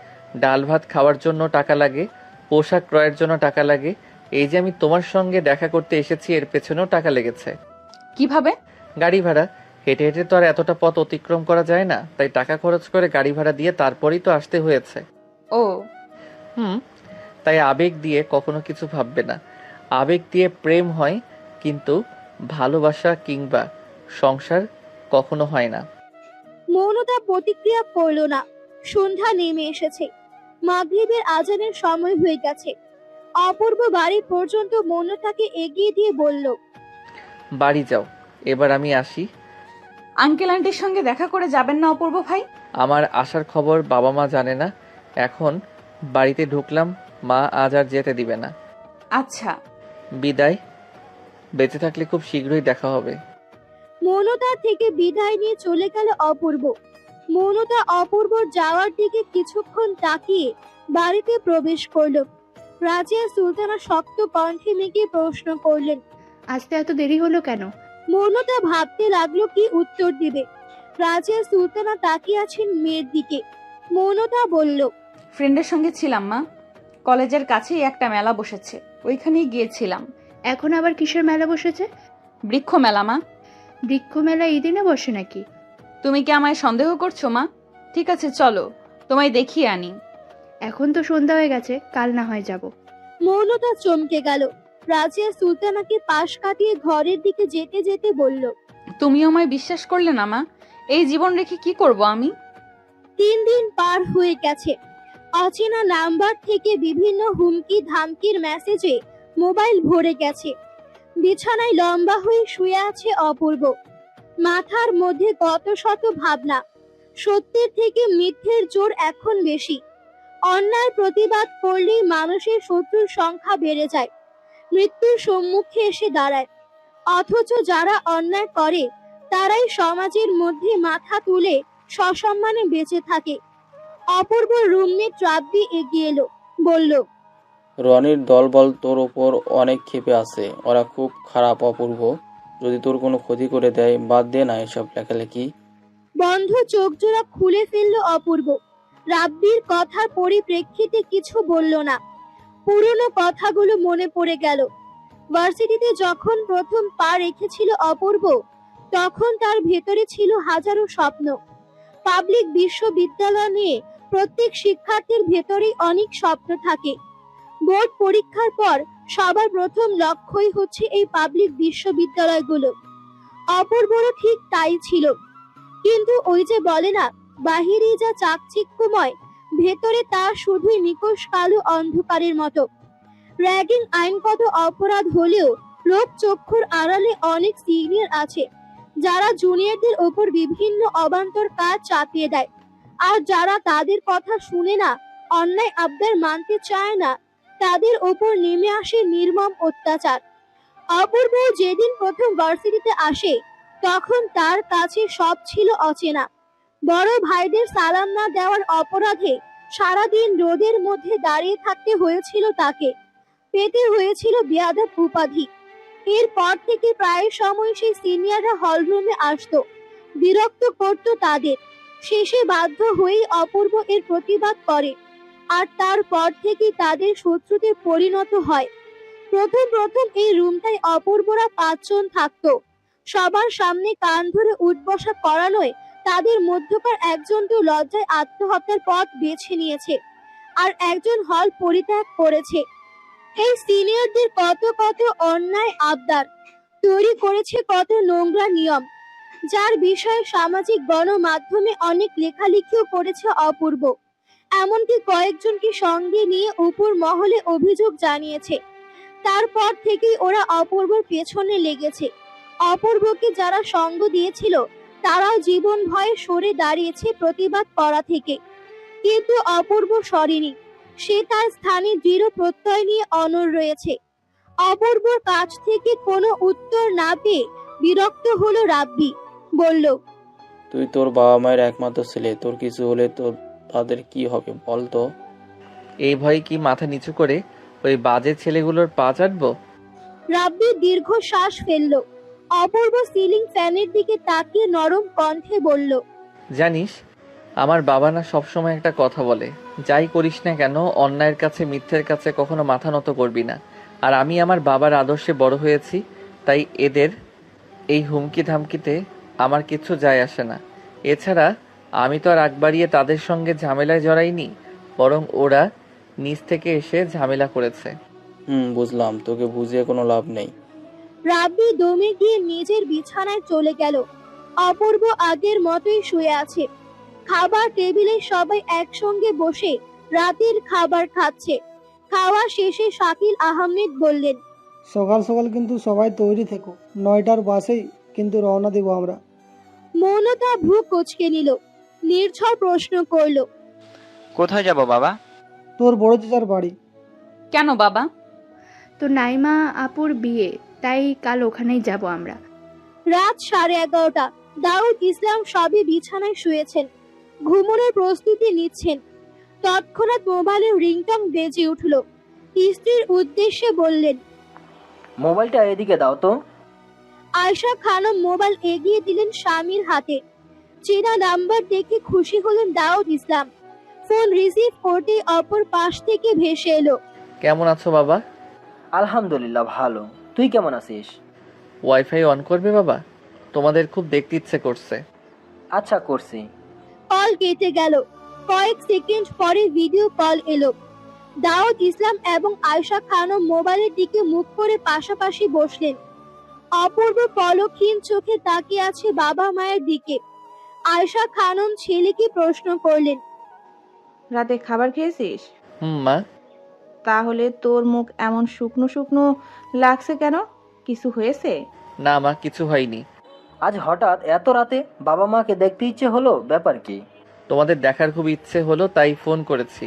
ডাল ভাত খাওয়ার জন্য টাকা লাগে, পোশাক ক্রয়ের জন্য টাকা লাগে। এই যে আমি তোমার সঙ্গে দেখা করতে এসেছি, এর পেছনেও টাকা লেগেছে। কিভাবে? গাড়ি ভাড়া। হেঁটে হেঁটে তো আর এতটা পথ অতিক্রম করা যায় না, তাই টাকা খরচ করে গাড়ি ভাড়া দিয়ে তারপরেই তো আসতে হয়েছে। ও তাই আবেগ দিয়ে কখনো কিছু ভাববে না। আবেগ দিয়ে প্রেম হয়, কিন্তু ভালোবাসা কিংবা সংসার কখনো হয় না। মৌনতা প্রতিক্রিয়া করল না। সন্ধ্যা নেমে এসেছে, মাগরিবের আজানের সময় হয়ে গেছে। অপূর্ব বাড়ি পর্যন্ত মৌনতাকে এগিয়ে দিয়ে বলল, বাড়ি যাও, এবার আমি আসি। আঙ্কেল আন্টির সঙ্গে দেখা করে যাবেন না অপূর্ব ভাই? আমার আসার খবর বাবা মা জানে না। এখন বাড়িতে ঢুকলাম, মা আজ আর যেতে দিবে না। আচ্ছা, বিদায়। বেঁচে থাকলে খুব শীঘ্রই দেখা হবে। মৌনতা থেকে বিদায় নিয়ে চলে গেল অপূর্ব। মৌনতা অপূর্বর যাওয়ার দিকে কিছুক্ষণ তাকিয়ে বাড়িতে প্রবেশ করল। রাজিয়া সুলতানা শক্ত কণ্ঠে মেঘে প্রশ্ন করলেন, আসতে এত দেরি হলো কেন? মৌনতা ভাবতে লাগলো কি উত্তর দিবে। রাজিয়া সুলতানা তাকিয়ে আছেন মেয়ের দিকে। মৌনতা বলল, ফ্রেন্ডের সঙ্গে ছিলাম মা, কলেজের কাছেই একটা মেলা বসেছে, ওইখানেই গিয়েছিলাম। এখন আবার কিসের মেলা বসেছে? বৃক্ষ মেলা মা। বৃক্ষ মেলা এই দিনে বসে নাকি? তুমি কি আমায় সন্দেহ করছো মা? ঠিক আছে চলো, তোমায় দেখিয়ে আনি। এখন তো সন্ধ্যা হয়ে গেছে, কাল না হয় যাব। মৌনতা চমকে গেল। রাজিয়া সুলতানাকে পাশ কাটিয়ে ঘরের দিকে যেতে যেতে বলল, তুমি আমায় বিশ্বাস করলে না মা? এই জীবন রেখে কি করব আমি? 3 দিন পার হয়ে গেছে। অচেনা নাম্বার থেকে বিভিন্ন হুমকি ধামকির মেসেজে মোবাইল ভরে গেছে। বিছানায় লম্বা হয়ে শুয়ে আছে অপূর্ব। মাথার মধ্যে কত শত ভাবনা। সত্যের থেকে মিথ্যের জোর এখন বেশি। অন্যায় প্রতিবাদ করলেই মানুষের শত্রুর সংখ্যা বেড়ে যায়, মৃত্যুর সম্মুখে এসে দাঁড়ায়। অথচ যারা অন্যায় করে তারাই সমাজের মধ্যে মাথা তুলে সসম্মানে বেঁচে থাকে। অপূর্ব রুমমেট রাব্বি এগিয়ে এলো, বলল, রনির দলবল তোর ওপর অনেক ক্ষেপে আছে, ওরা খুব খারাপ অপূর্ব। যদি তোর কোনো ক্ষতি করে দেয়, বাদ দে না এসব লেখালেখি। বন্ধ চোখ জোড়া খুলে ফেলল অপূর্ব। রাব্বির কথার পরিপ্রেক্ষিতে কিছু বলল না। পুরনো কথাগুলো মনে পড়ে গেল। ভার্সিটিতে যখন প্রথম পা রেখেছিল অপূর্ব, তখন তার ভেতরে ছিল হাজারো স্বপ্ন। পাবলিক বিশ্ববিদ্যালয় নিয়ে প্রত্যেক শিক্ষার্থীর ভেতরেই অনেক স্বপ্ন থাকে। বোর্ড পরীক্ষার পর সবার প্রথম লক্ষ্যই হচ্ছে এই পাবলিক বিশ্ববিদ্যালয়গুলো। অপূর্বরও ঠিক তাই ছিল। কিন্তু ওই যে বলে না, বাহিরে যা চাকচিক্যময়, ভেতরে তা শুধুই নিকষ কালো অন্ধকারের মতো। র্যাগিং আইনগত অপরাধ হলেও লোক চক্ষুর আড়ালে অনেক সিনিয়র আছে যারা জুনিয়রদের ওপর বিভিন্ন অবান্তর কাজ চাপিয়ে দেয়। আর যারা তাদের কথা শুনে না, অন্যায় আবদার মানতে চায় না, তাদের ওপর নেমে আসে নির্মম অত্যাচার। অপূর্ব যেদিন প্রথম ভার্সিটিতে আসে, তখন তার কাছে সব ছিল অচেনা। বড় ভাইদের সালাম না দেওয়ার অপরাধে সারাদিন রোদের মধ্যে দাঁড়িয়ে থাকতে হয়েছিল তাকে। পেতে হয়েছিল বেয়াদব উপাধি। এরপর থেকে প্রায় সময় সেই সিনিয়ররা হলরুমে আসতো, বিরক্ত করত তাদের। শেষে বাধ্য হয়েই অপূর্ব এর প্রতিবাদ করে, আর তারপর থেকে তাদের শত্রুতে পরিণত হয়। প্রথম এই রুমটায় অপূর্বরা 5 জন থাকতো। সবার সামনে কান ধরে উঠবসা করানোয় তাদের মধ্যকার একজন তো লজ্জায় আত্মহত্যার পথ বেছে নিয়েছে, আর একজন হল পরিত্যাগ করেছে। এই সিনিয়রদের কত কত অন্যায় আবদার, তৈরি করেছে কত নোংরা নিয়ম, যার বিষয়ে সামাজিক গণমাধ্যমে অনেক লেখালেখিও করেছে অপূর্ব। এমনকি কয়েকজনকে সঙ্গে নিয়ে উপর মহলে অভিযোগ জানিয়েছে। তারপর থেকেই ওরা অপূর্বর পেছনে লেগেছে। অপূর্বকে যারা সঙ্গ দিয়েছিল তারাও জীবন ভয়ে সরে দাঁড়িয়েছে প্রতিবাদ করা থেকে। কিন্তু অপূর্ব সরেনি। সে তার স্থানে দৃঢ় প্রত্যয় নিয়ে অনড় রয়েছে। অপূর্বর কাছ থেকে কোনো উত্তর না পেয়ে বিরক্ত হলো রাব্বি, বলল, তুই তোর বাবা মায়ের একমাত্র ছেলে, তোর কিছু হলে তোর তাদের কি হবে বল তো? এই ভয়ে কি মাথা নিচু করে ওই বাজে ছেলেগুলোর পা চাটবো? রাব্বি দীর্ঘ শ্বাস ফেলল। অপূর্ব সিলিং ফ্যানের দিকে তাকিয়ে নরম কণ্ঠে বলল, জানিস, আমার বাবা না সবসময় একটা কথা বলে, যাই করিস না কেন অন্যায়ের কাছে মিথ্যের কাছে কখনো মাথা নত করবি না। আর আমি আমার বাবার আদর্শে বড় হয়েছি, তাই এদের এই হুমকি ধামকিতে আমার কিচ্ছু যায় আসে না। এছাড়া আমি তো আর আগ বাড়িয়ে তাদের সঙ্গে ঝামেলায় জড়াইনি, বরং ওরা নিজ থেকে এসে ঝামেলা করেছে। বুঝলাম, তোকে বুঝিয়ে কোনো লাভ নেই। রাব্বি দমে গিয়ে নিজের বিছানায় চলে গেল। অপূর্ব আগের মতোই শুয়ে আছে। খাবার টেবিলে সবাই একসঙ্গে বসে রাতের খাবার খাচ্ছে। খাওয়া শেষে শাকিল আহমেদ বললেন, সকাল সকাল কিন্তু সবাই তৈরি থেকো, 9টার বাসেই কিন্তু রওনা দেব আমরা। মৌনতা ভ্রু কুঁচকে নিল। নির্ঝর প্রশ্ন করল, কোথায় যাব বাবা? তোর বড় চাচার বাড়ি। কেন বাবা? তো নাইমা আপুর বিয়ে, তাই কাল ওখানেই যাব আমরা। রাত 11:30। দাউদ ইসলাম সবে বিছানায় শুয়েছেন, ঘুমানোর প্রস্তুতি নিচ্ছেন। তৎক্ষণাৎ মোবাইলের রিংটং বেজে উঠল। স্ত্রীর উদ্দেশ্যে বললেন, মোবাইলটা এদিকে দাও তো। আয়শা খানম মোবাইল এগিয়ে দিলেন স্বামীর হাতে। চেনা নাম্বার দেখে খুশি হলেন দাউদ ইসলাম। ফোন রিসিভ করতে অপর পাশ থেকে ভেসে এলো, কেমন আছো বাবা? আলহামদুলিল্লাহ ভালো, তুই কেমন আছিস? ওয়াইফাই অন করবে বাবা, তোমাদের খুব দেখতে ইচ্ছে করছে। আচ্ছা করছি। কল কেটে গেল। কয়েক সেকেন্ড পরে ভিডিও কল এলো। দাউদ ইসলাম এবং আয়শা খানম মোবাইলের দিকে মুখ করে পাশাপাশি বসলেন। অপূর্ব পলকহীন চোখে তাকিয়ে আছে বাবা মায়ের দিকে। আয়শা খানম ছেলেকে প্রশ্ন করলেন, রাতে খাবার খেয়েছিস? মা। তাহলে তোর মুখ এমন শুকনো শুকনো লাগছে কেন? কিছু হয়েছে? না মা, কিছু হয়নি। আজ হঠাৎ এত রাতে বাবা মাকে দেখতে ইচ্ছে হলো, ব্যাপার কি? তোমাদের দেখার খুব ইচ্ছে হলো তাই ফোন করেছি।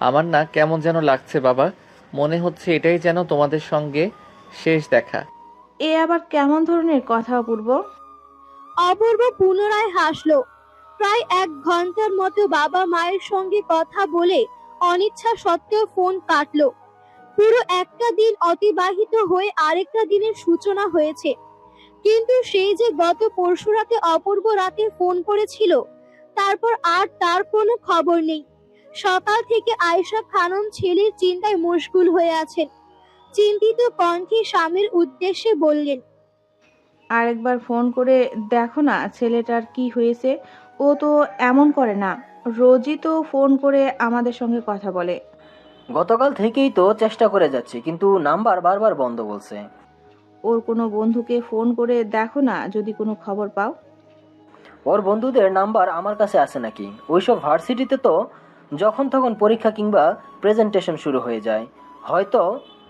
আমার না কেমন যেন লাগছে বাবা, মনে হচ্ছে এটাই যেন তোমাদের সঙ্গে শেষ দেখা। এ আবার কেমন ধরনের কথা অপূর্ব? অপূর্ব পুনরায় হাসলো। প্রায় 1 ঘন্টার মতো বাবা মায়ের সঙ্গে কথা বলে অনিচ্ছা সত্ত্বেও ফোন কাটলো। পুরো একটা দিন অতিবাহিত হয়ে আরেকটা দিনের সূচনা হয়েছে, কিন্তু সেই যে গত পরশুরাতে অপূর্ব রাতে ফোন করেছিল, তারপর আর তার কোনো খবর নেই। সকাল থেকে আয়েশা খানম ছেলের চিন্তায় মশগুল হয়ে আছেন। চিন্তিত কণ্ঠে স্বামীর উদ্দেশ্যে বললেন, আরেকবার ফোন করে দেখো না ছেলেটার কি হয়েছে। ও তো এমন করে না, রোজই তো ফোন করে আমাদের সঙ্গে কথা বলে। গতকাল থেকেই তো চেষ্টা করে যাচ্ছি, কিন্তু নাম্বার বারবার বন্ধ বলছে। ওর কোনো বন্ধুকে ফোন করে দেখো না যদি কোনো খবর পাও। ওর বন্ধুদের নাম্বার আমার কাছে আছে নাকি? ওইসব ভার্সিটিতে তো যখন তখন পরীক্ষা কিংবা প্রেজেন্টেশন শুরু হয়ে যায়, হয়তো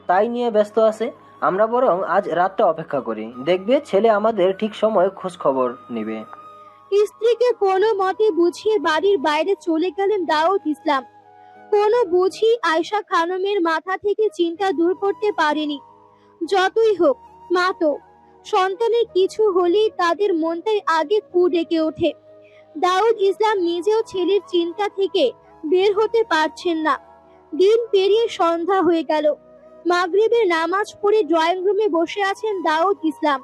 তাই নিয়ে ব্যস্ত আছে। আমরা বরং আজ রাতটা অপেক্ষা করি, দেখবে ছেলে আমাদের ঠিক সময় খোঁজ খবর নেবে। স্ত্রীকে কোনো মতে বুঝিয়ে বাড়ির বাইরে চলে গেলেন দাউদ ইসলাম। কোনো বুঝি আয়েশা খানমের মাথা থেকে চিন্তা দূর করতে পারেনি। যতই হোক, মা তো, সন্তানের কিছু হলেই তাদের মনটাই আগে কু ডেকে ওঠে। দাউদ ইসলাম নিজেও ছেলের চিন্তা থেকে বের হতে পারছেন না। দিন পেরিয়ে সন্ধ্যা হয়ে গেল। মাগরিবের নামাজ পড়ে ড্রয়িং রুমে বসে আছেন দাউদ ইসলাম।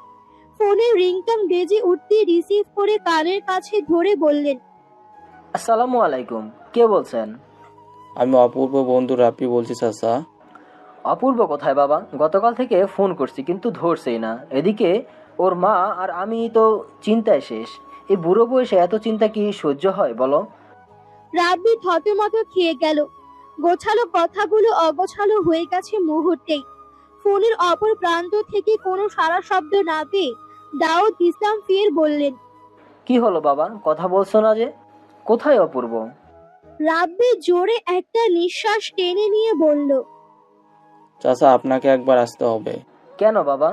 ফোনের রিংটং বেজে উঠতে রিসিভ করে কানের কাছে ধরে বললেন, আসসালামু আলাইকুম, কে বলছেন? আমি অপূর্ব বন্ধু রাব্বি বলছি চাচা। অপূর্ব কোথায় বাবা? গতকাল থেকে ফোন করছি কিন্তু ধরছেই না। এদিকে ওর মা আর আমি তো চিন্তায় শেষ। এই বুড়ো বয়সে এত চিন্তা কি সহ্য হয় বলো? রাব্বি থতমত খেয়ে গেল। গোছালো কথাগুলো অগোছালো হয়ে গেছে মুহূর্তেই। ফোনের অপর প্রান্ত থেকে কোনো সারা শব্দ না পেয়ে দাউদ ইসলাম ফের বললেন, কি হলো বাবা, কথা বলছো না যে? কোথায় অপূর্ব? রাব্বি জোরে একটা নিঃশ্বাস টেনে নিয়ে বলল, চাচা আপনাকে একবার আসতে হবে। কেন বাবা?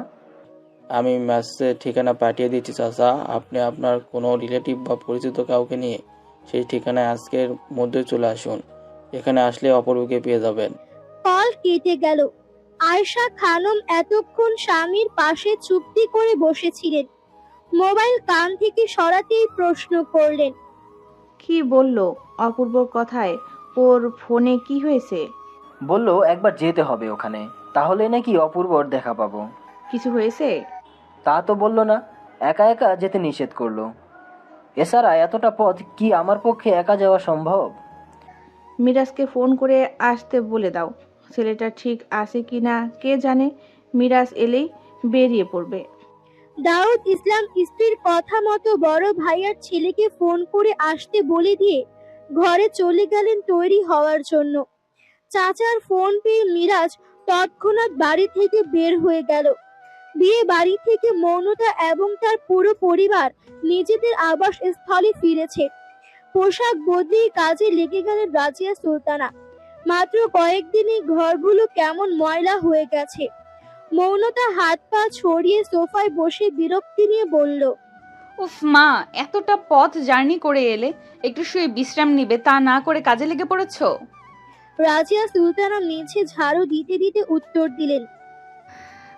আমি মেসেজের ঠিকানা পাঠিয়ে দিচ্ছি চাচা, আপনি আপনার কোনো রিলেটিভ বা পরিচিত কাউকে নিয়ে সেই ঠিকানায় আজকের মধ্যে চলে আসুন। এখানে আসলে অপূর্বকে পেয়ে যাবেন। কল কেটে গেল। আয়েশা খানম এতক্ষণ স্বামীর পাশে চুপটি করে বসেছিলেন। মোবাইল কান থেকে সরাতেই প্রশ্ন করলেন, কি বললো অপূর্বর কথায়? ওর ফোনে কি হয়েছে? বললো একবার যেতে হবে ওখানে, তাহলে নাকি অপূর্বর দেখা পাবো। কিছু হয়েছে? তা তো বললো না, একা একা যেতে নিষেধ করলো। এছাড়া এতটা পথ কি আমার পক্ষে একা যাওয়া সম্ভব? মিরাজকে ফোন করে আসতে বলে দাও। ছেলেটা ঠিক আছে কিনা কে জানে, মিরাজ এলেই বেরিয়ে পড়বে। দাউদ ইসলাম স্ত্রীর কথা মতো বড় ভাইয়ার ছেলেকে ফোন করে আসতে বলে দিয়ে ঘরে চলে গেলেন তৈরি হওয়ার জন্য। চাচার ফোন পেয়ে মিরাজ তৎক্ষণাৎ বাড়ি থেকে বের হয়ে গেল। বিয়ে বাড়ি থেকে মৌনতা এবং তার পুরো পরিবার নিজেদের আবাস স্থলে ফিরেছে। পোশাক বদলিয়ে কাজে লেগে গেলেন রাজিয়া সুলতানা। মাত্র কয়েকদিনই ঘরগুলো কেমন ময়লা হয়ে গেছে। মৌনতা হাত পা ছড়িয়ে সোফায় বসে বিরক্তি নিয়ে বলল, উফ মা, এতটা পথ জার্নি করে এলে একটু শুয়ে বিশ্রাম নিবে, তা না করে কাজে লেগে পড়েছো। রাজিয়া সুলতানা মেঝে ঝাড়ু দিতে দিতে উত্তর দিলেন,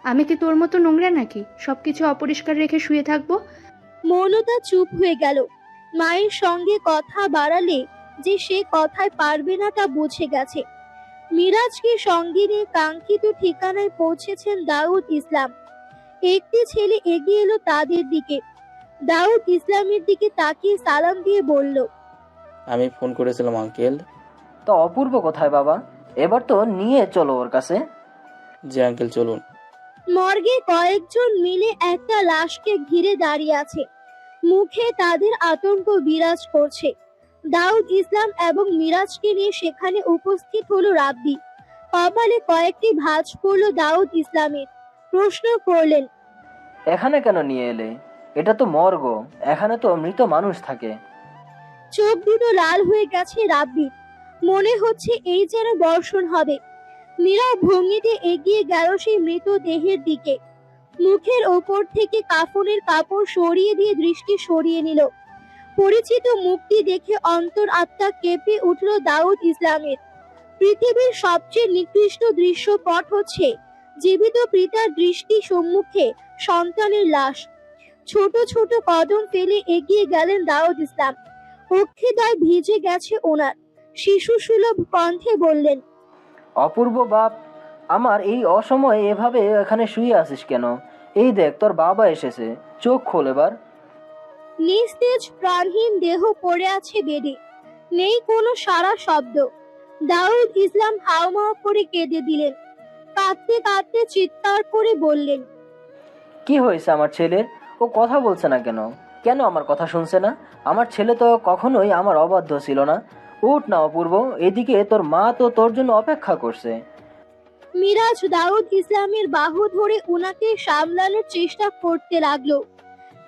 আমি কি তোর মতো নোংরা নাকি সবকিছু অপরিষ্কার রেখে শুয়ে থাকবো? মৌনতা চুপ হয়ে গেল। মায়ের সঙ্গে কথা বাড়ালে যে সে কথায় পারবে না তা বুঝে গেছে। মিরাজকে সঙ্গে নিয়ে কাঙ্ক্ষিত ঠিকানায় পৌঁছেছেন দাউদ ইসলাম। একটি ছেলে এগিয়ে এলো তাদের দিকে। দাউদ ইসলামের দিকে তাকিয়ে সালাম দিয়ে বলল, আমি ফোন করেছিলাম আঙ্কেল। তো অপূর্ব কোথায় বাবা? এবার তো নিয়ে চলো ওর কাছে। জি আঙ্কেল, চলুন। মর্গে কয়েকজন মিলে একটা লাশকে ঘিরে দাঁড়িয়ে আছে। মুখে তাদের আতঙ্ক বিরাজ করছে। দাউদ ইসলাম এবং মিরাজকে নিয়ে সেখানে উপস্থিত হলো রাব্বি। কপালে কয়েকটি ভাঁজ পড়লো দাউদ ইসলামের। প্রশ্ন করলেন, এখানে কেন নিয়ে এলে? এটা তো মর্গ, এখানে তো মৃত মানুষ থাকে। চোখ দুটো লাল হয়ে গেছে রাব্বির। মনে হচ্ছে এই যেন বর্ষণ হবে। নীরব ভঙ্গিতে এগিয়ে গেল সেই মৃত দেহের দিকে। মুখের ওপর থেকে কাফনের কাপড় সরিয়ে দিয়ে দৃষ্টি সরিয়ে নিল। পরিচিত মুক্তি দেখে অন্তর আত্মা কেঁপে উঠল দাউদ ইসলামের। পৃথিবীর সবচেয়ে নিকৃষ্ট দৃশ্যপট হচ্ছে জীবিত পিতার দৃষ্টি সম্মুখে সন্তানের লাশ। ছোট ছোট কদম ফেলে এগিয়ে গেলেন দাউদ ইসলাম। অক্ষিদয় ভিজে গেছে ওনার। শিশু সুলভ কণ্ঠে বললেন, অপূর্ব বাপ, আমার এই অসময়ে এভাবে এখানে শুয়ে আছিস কেন? এই দেখ, তোর বাবা এসেছে, চোখ খোল এবার। নিস্তেজ প্রাণহীন দেহ পড়ে আছে বেডে, নেই কোনো সারা শব্দ। দাউদ ইসলাম হাউমাউ করে কেঁদে দিলেন। কাঁদতে কাঁদতে চিৎকার করে বললেন, কি হয়েছে আমার ছেলের? ও কথা বলছে না কেন? কেন আমার কথা শুনছে না? আমার ছেলে তো কখনোই আমার অবাধ্য ছিল না। উঠ না অপূর্ব, এদিকে তোর মা তো তোর জন্য অপেক্ষা করছে। মিরাজ দাউদ ইসলামের বাহু ধরে উনাকে সামলানোর চেষ্টা করতে লাগলো,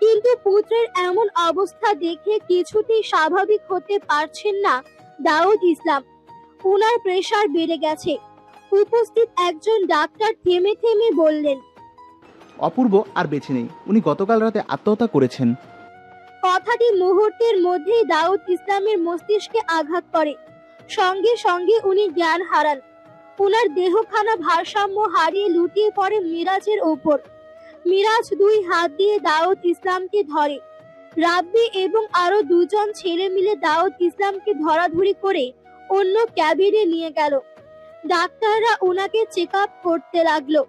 কিন্তু পুত্রের এমন অবস্থা দেখে কিছুতেই স্বাভাবিক হতে পারছেন না দাউদ ইসলাম। উনার প্রেসার বেড়ে গেছে। উপস্থিত একজন ডাক্তার থেমে থেমে বললেন, অপূর্ব আর বেঁচে নেই, উনি গতকাল রাতে আত্মহত্যা করেছেন। কথাটি মুহূর্তের মধ্যেই দাউদ ইসলামের মস্তিষ্কে আঘাত করে। সঙ্গে সঙ্গে উনি জ্ঞান হারান। উনার দেহখানা ভারসাম্য হারিয়ে লুটিয়ে পড়ে মিরাজের ওপর। মিরাজ দুই হাত দিয়ে দাউদ ইসলামকে ধরে। রাব্বি এবং আরো দুজন ছেলে মিলে দাউদ ইসলামকে ধরাধরি করে অন্য ক্যাবিনে নিয়ে গেল। ডাক্তাররা ওনাকে চেক আপ করতে লাগলো।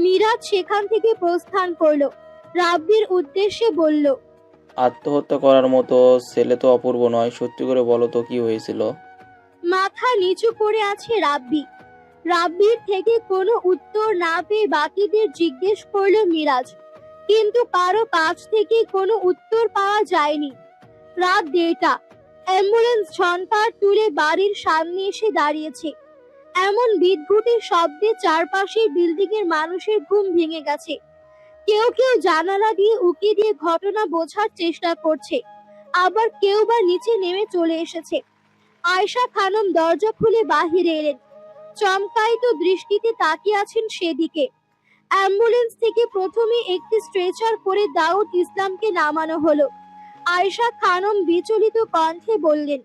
মিরাজ সেখান থেকে প্রস্থান করলো। রাব্বির উদ্দেশ্যে বলল, আত্মহত্যা করার মতো ছেলে তো অপূর্ব নয়, সত্যি করে বলো তো কি হয়েছিল? মাথা নিচু করে আছে রাব্বি। রাব্বির থেকে কোনো উত্তর না পেয়ে বাকিদের জিজ্ঞেস করলো মিরাজ, কিন্তু কারো কাছ থেকে কোনো উত্তর পাওয়া যায়নি। রাত 1:30। অ্যাম্বুলেন্স ঝনকার তুলে বাড়ির সামনে এসে দাঁড়িয়েছে। এমন বিদ্যুতের শব্দে চারপাশের বিল্ডিং এর মানুষের ঘুম ভেঙে গেছে। কেউ কেউ জানালা দিয়ে উকি দিয়ে ঘটনা বোঝার চেষ্টা করছে, আবার কেউ বা নিচে নেমে চলে এসেছে। আয়েশা খানম দরজা খুলে বাহিরে এলেন। চমকায়িত দৃষ্টিতে তাকিয়ে আছেন সেদিকে। অ্যাম্বুলেন্স থেকে প্রথমে একটি স্ট্রেচার করে দাউদ ইসলামকে নামানো হলো। আয়েশা খানম বিচলিত কণ্ঠে বললেন,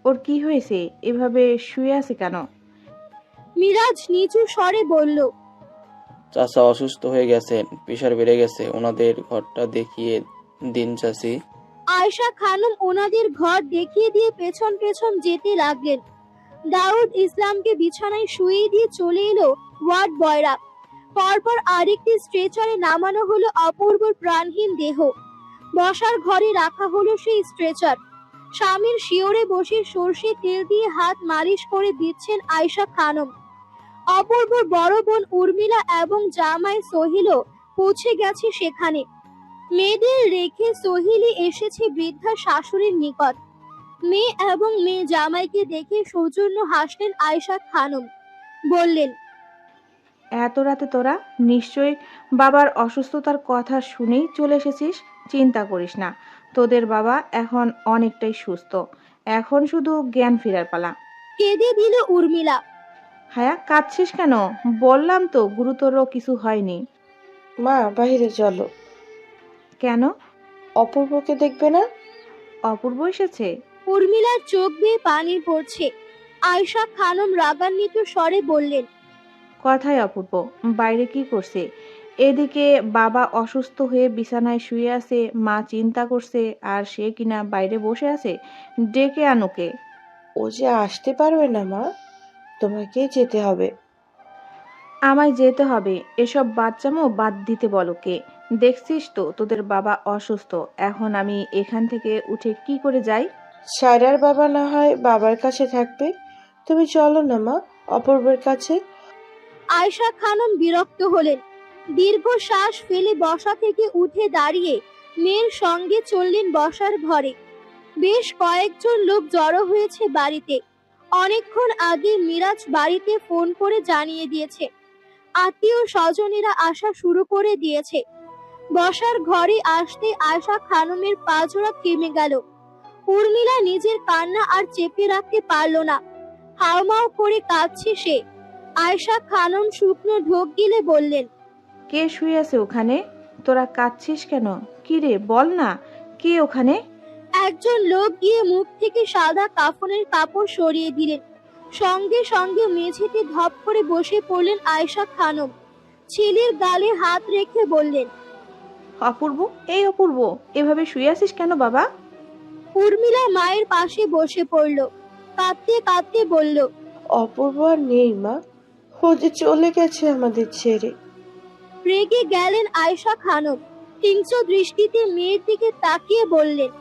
ওর কি হয়েছে? এভাবে শুয়ে আছে কেন? মিরাজ নিচু স্বরে বলল, চাচা অসুস্থ হয়ে গেছেন, প্রেশার বেড়ে গেছে, ওনাদের ঘরটা দেখিয়ে দিন চাচি। আয়েশা খানম ওনাদের ঘর দেখিয়ে দিয়ে পেছন পেছন যেতে লাগলেন। দাউদ ইসলামকে বিছানায় শুয়ে দিয়ে চলে এলো ওয়ার্ড বয়রা। পরপর আরেকটি স্ট্রেচারে নামানো হলো অপূর্ব প্রাণহীন দেহ। বসার ঘরে রাখা হলো সেই স্ট্রেচার। স্বামীর শিওরে বসে সর্ষে তেল দিয়ে হাত মালিশ করে দিচ্ছেন আয়েশা খানম। অপূর্ব বড় বোন উর্মিলা এবং জামাই সোহিলও পৌঁছে গেছে সেখানে। মেয়েদের রেখে সোহিলি এসেছে বৃদ্ধা শাশুড়ির নিকট। মেয়ে এবং মেয়ে জামাইকে দেখে সৌজন্য হাসলেন আয়েশা খানম। বললেন, এত রাতে তোরা নিশ্চয়ই বাবার অসুস্থতার কথা শুনেই চলে এসেছিস। চিন্তা করিস না, তোদের বাবা এখন অনেকটাই সুস্থ। এখন শুধু জ্ঞান ফেরার পালা। কেঁদে দিল উর্মিলা। হায়া, কাঁদছিস কেন? বললাম তো গুরুতর কিছু হয়নি। মা, বাইরে চলো। কেন? অপূর্বকে দেখবে না? অপূর্ব এসেছে? উর্মিলার চোখ বেয়ে পানি পড়ছে। আয়েশা খানম রাগান্বিত স্বরে বললেন, কথাই অপূর্ব, বাইরে কি করছে? এদিকে বাবা অসুস্থ হয়ে বিছানায় শুয়ে আছে, মা চিন্তা করছে, আর সে কিনা বাইরে বসে আছে। ডেকে আনুকে। ও যে আসতে পারবে না মা, তোমাকেই যেতে হবে। আমায় যেতে হবে? এসব বাচ্চামো বাদ দিতে বলো কে? দেখছিস তো তোদের বাবা অসুস্থ। এখন আমি এখান থেকে উঠে কি করে যাই? সায়রার বাবা না হয় বাবার কাছে থাকবে, তুমি চলো না মা অপূর্বের কাছে। আয়েশা খানম বিরক্ত হলেন। দীর্ঘ শ্বাস ফেলে বসা থেকে উঠে দাঁড়িয়ে মেয়ের সঙ্গে চললেন বসার ঘরে। বেশ কয়েকজন লোক জড়ো হয়েছে বাড়িতে। অনেকক্ষণ আগে মিরাজ বাড়িতে ফোন করে জানিয়ে দিয়েছে। আত্মীয় স্বজনেরা আসা শুরু করে দিয়েছে। বসার ঘরে আসতে আয়েশা খানমের পা জোড়া থেমে গেল। উর্মিলা নিজের কান্না আর চেপে রাখতে পারল না। হাউমাউ করে কাঁদছে সে। আয়েশা খানম শুকনো ঢোক গিলে বললেন, কে শুয়ে আছে ওখানে? তোরা কাঁদছিস কেন? কি রে বল না, কে ওখানে? একজন লোক গিয়ে মুখ থেকে সাদা কাফনের কাপড় সরিয়ে দিলেন। সঙ্গে সঙ্গে মেঝেতে ধপ করে বসে পড়লেন আয়েশা খানম। ছেলের গালে হাত রেখে বললেন, অপূর্ব, এই অপূর্ব, এভাবে শুয়ে আছিস কেন বাবা? উর্মিলা মায়ের পাশে বসে পড়ল। কাঁদতে কাঁদতে বলল, অপূর্ব আর নেই মা, ও যে চলে গেছে আমাদের ছেড়ে। রেগে গেলেন আয়েশা খানম। হিংস্র দৃষ্টিতে মেয়ের দিকে তাকিয়ে বললেন,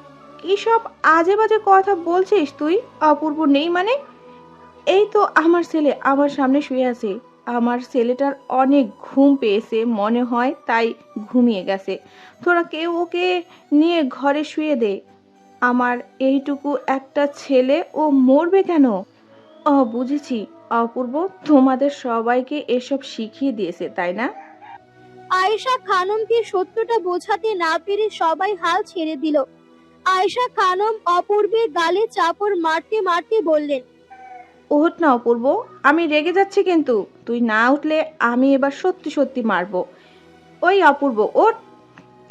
কি সব আজে বাজে কথা বলছিস তুই? অপূর্ব নেই মানে? এই তো আমার ছেলে আমার সামনে শুয়ে আছে। আমার ছেলেটার অনেক ঘুম পেয়েছে মনে হয়, তাই ঘুমিয়ে গেছে। তোরা কেউ ওকে নিয়ে ঘরে শুয়ে দে। আমার এইটুকু একটা ছেলে, ও মরবে কেন? বুঝেছি, অপূর্ব তোমাদের সবাইকে এসব শিখিয়ে দিয়েছে তাই না? আয়েশা খানমকে সত্যটা বোঝাতে না পেরে সবাই হাল ছেড়ে দিল। আয়েশা খানম অপূর্বের গালে চাপড় মারতে মারতে বললেন, ওঠ না অপূর্ব, আমি রেগে যাচ্ছি কিন্তু। তুই না উঠলে আমি এবার সত্যি সত্যি মারবো। ওই অপূর্ব ওঠ,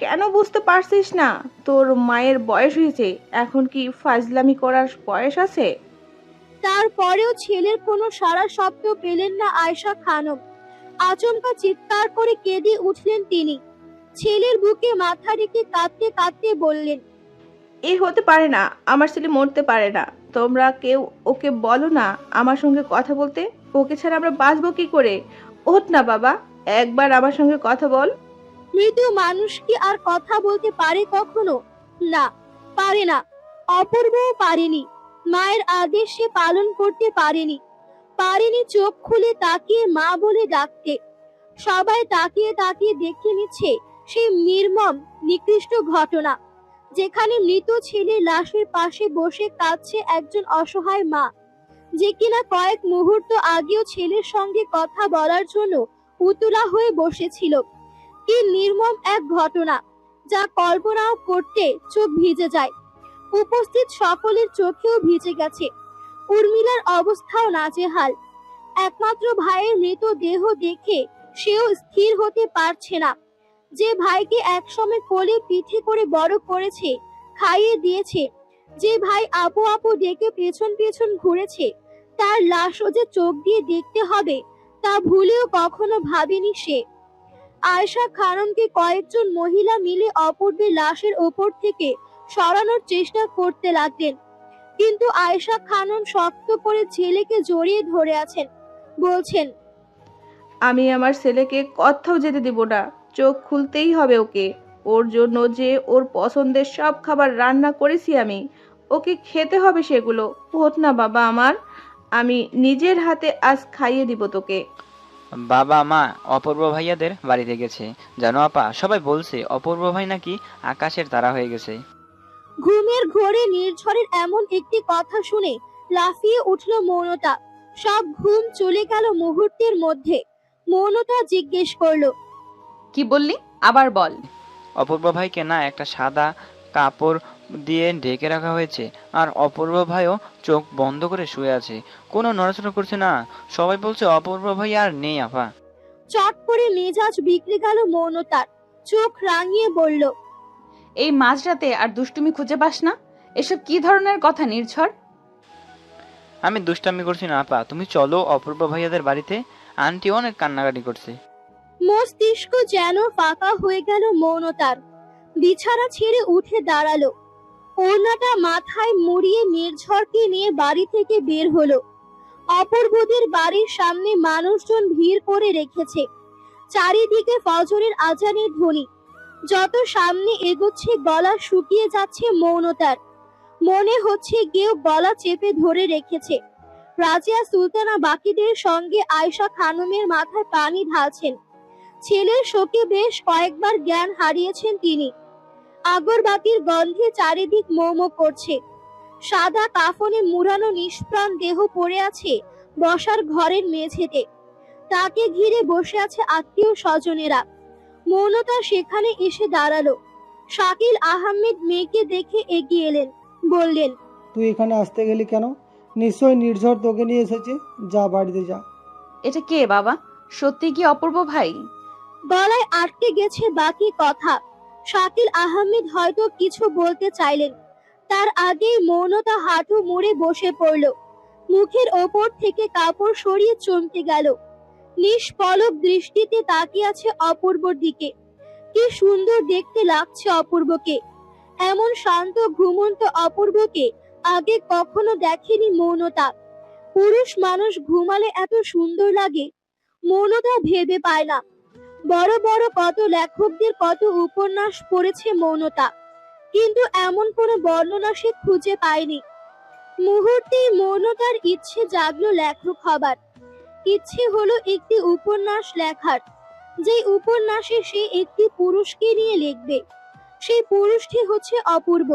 কেন বুঝতে পারছিস না? তোর মায়ের বয়স হয়েছে, এখন কি ফাজলামি করার বয়স আছে? তারপরেও ছেলের কোনো সারা শব্দ পেলেন না আয়েশা খানম। আচমকা চিৎকার করে কেঁদে উঠলেন তিনি। ছেলের বুকে মাথা রেখে কাঁদতে কাঁদতে বললেন, এ হতে পারে না, আমার ছেলে মরতে পারে না। তোমরা কেউ ওকে বলো না আমার সঙ্গে কথা বলতে। ওকে ছাড়া আমরা বাঁচবো কি করে? ওঠ না বাবা, একবার আমার সঙ্গে কথা বল। মৃত্যু মানুষ কি আর কথা বলতে পারে কখনো? না, পারে না। অপূর্বও পারেনি। মায়ের আদেশ সে পালন করতে পারেনি চোখ খুলে তাকিয়ে মা বলে ডাকতে। সবাই তাকিয়ে তাকিয়ে দেখে নিচ্ছে সেই নির্মম নিকৃষ্ট ঘটনা, যেখানে মৃত ছেলে লাশের পাশে বসে কাঁদছে একজন অসহায় মা, যে কিনা কয়েক মুহূর্ত আগেও ছেলের সঙ্গে কথা বলার জন্য উতলা হয়ে বসেছিল। কি নির্মম এক ঘটনা, যা কল্পনাও করতে চোখ ভিজে যায়। উপস্থিত সকলের চোখেও ভিজে গেছে। উর্মিলার অবস্থাও নাজেহাল। একমাত্র ভাইয়ের মৃতদেহ দেখে সেও স্থির হতে পারছে না। যে ভাইকে একসময় কোলে পিঠে করে বড় করেছে, খাইয়ে দিয়েছে, যে ভাই আপু আপু ডেকে পেছন পেছন ঘুরেছে, তার লাশও যে চোখ দিয়ে দেখতে হবে তা ভুলেও কখনো ভাবেনি সে। আয়েশা খানমকে কয়েকজন মহিলা মিলে অপূর্বের লাশের ওপর থেকে সরানোর চেষ্টা করতে লাগলেন, কিন্তু আয়েশা খানম শক্ত করে ছেলেকে জড়িয়ে ধরে আছেন। বলছেন, আমি আমার ছেলেকে কোথাও যেতে দেব না, চোখ খুলতেই হবে ওকে। ওর জন্য যে ওর পছন্দের সব খাবার রান্না করেছি আমি, ওকে খেতে হবে সেগুলো। ওঠ না বাবা আমার, আমি নিজের হাতে আজ খাইয়ে দিব তোকে। বাবা মা অপূর্ব ভাইয়াদের বাড়িতে গেছে জানো আপা, সবাই বলছে অপূর্ব ভাই নাকি আকাশের তারা হয়ে গেছে। ঘুমের ঘোরে নির্ঝরের এমন একটি কথা শুনে লাফিয়ে উঠল মৌনতা। সব ঘুম চলে গেল মুহূর্তের মধ্যে। মৌনতা জিজ্ঞেস করলো, কি বললি? আবার বল। অপূর্ব ভাইকে না একটা সাদা কাপড় দিয়ে ঢেকে রাখা হয়েছে, আর অপূর্ব ভাইও চোখ বন্ধ করে শুয়ে আছে, কোনো নড়াচড়া করছে না। সবাই বলছে অপূর্ব ভাই আর নেই আপা। চট করে মেজাজ বিগড়ে গেল মৌনতার। চোখ রাঙিয়ে বলল, এই মাঝরাতে আর দুষ্টুমি খুঁজে পাস না? এসব কি ধরনের কথা নির্ঝর? আমি দুষ্টামি করছি না আপা, তুমি চলো অপূর্ব ভাইয়াদের বাড়িতে, আন্টি অনেক কান্নাকাটি করছে। মস্তিষ্ক যেন ফাঁকা হয়ে গেল মৌনতার। বিছানা ছেড়ে উঠে দাঁড়ালো। ওড়নাটা মাথায় মুড়িয়ে নির্ঝরকে নিয়ে বাড়ি থেকে বের হলো। অপূর্বদের বাড়ির সামনে মানুষজন ভিড় করে রেখেছে। চারিদিকে ফজরের আজানের ধ্বনি। যত সামনে এগোচ্ছে গলা শুকিয়ে যাচ্ছে মৌনতার। মনে হচ্ছে কেউ গলা চেপে ধরে রেখেছে। রাজিয়া সুলতানা বাকিদের সঙ্গে আয়েশা খানমের মাথায় পানি ঢালছেন। ছেলের শোকে বেশ কয়েকবার জ্ঞান হারিয়েছেন তিনি। আগরবাতির গন্ধে চারিদিক মৌমো করছে। সাদা কাফনে মুড়ানো নিষ্প্রাণ দেহ পড়ে আছে বসার ঘরের মেঝেতে। তাকে ঘিরে বসে আছে আত্মীয় স্বজনেরা। মৌনতা সেখানে এসে দাঁড়ালো। শাকিল আহমেদ মেয়েকে দেখে এগিয়ে এলেন, বললেন, তুই এখানে আসতে গেলি কেন? নিশ্চয়ই নির্ঝর তোকে নিয়ে এসেছে, যা বাড়িতে যা। এটা কে বাবা? সত্যি কি অপূর্ব ভাই? গলায় আটকে গেছে বাকি কথা। শাকিল আহমেদ হয়তো কিছু বলতে চাইলেন, তার আগেই মৌনতা হাঁটু মুড়ে বসে পড়ল। মুখের ওপর থেকে কাপড় সরিয়ে চমকে গেল। নিষ্পলক দৃষ্টিতে তাকিয়ে আছে অপূর্বর দিকে। কি সুন্দর দেখতে লাগছে অপূর্বকে। এমন শান্ত ঘুমন্ত অপূর্বকে আগে কখনো দেখেনি মৌনতা। পুরুষ মানুষ ঘুমালে এত সুন্দর লাগে মৌনতা ভেবে পায় না। বড় বড় কত লেখকদের কত উপন্যাস পড়েছে মৌনতা, কিন্তু এমন কোনো বর্ণনা সে খুঁজে পায়নি। মুহূর্তেই মৌনতার ইচ্ছে জাগলো লেখক হবার। ইচ্ছে হলো একটি উপন্যাস লেখার, যে উপন্যাসে সে একটি পুরুষকে নিয়ে লিখবে। সেই পুরুষটি হচ্ছে অপূর্ব,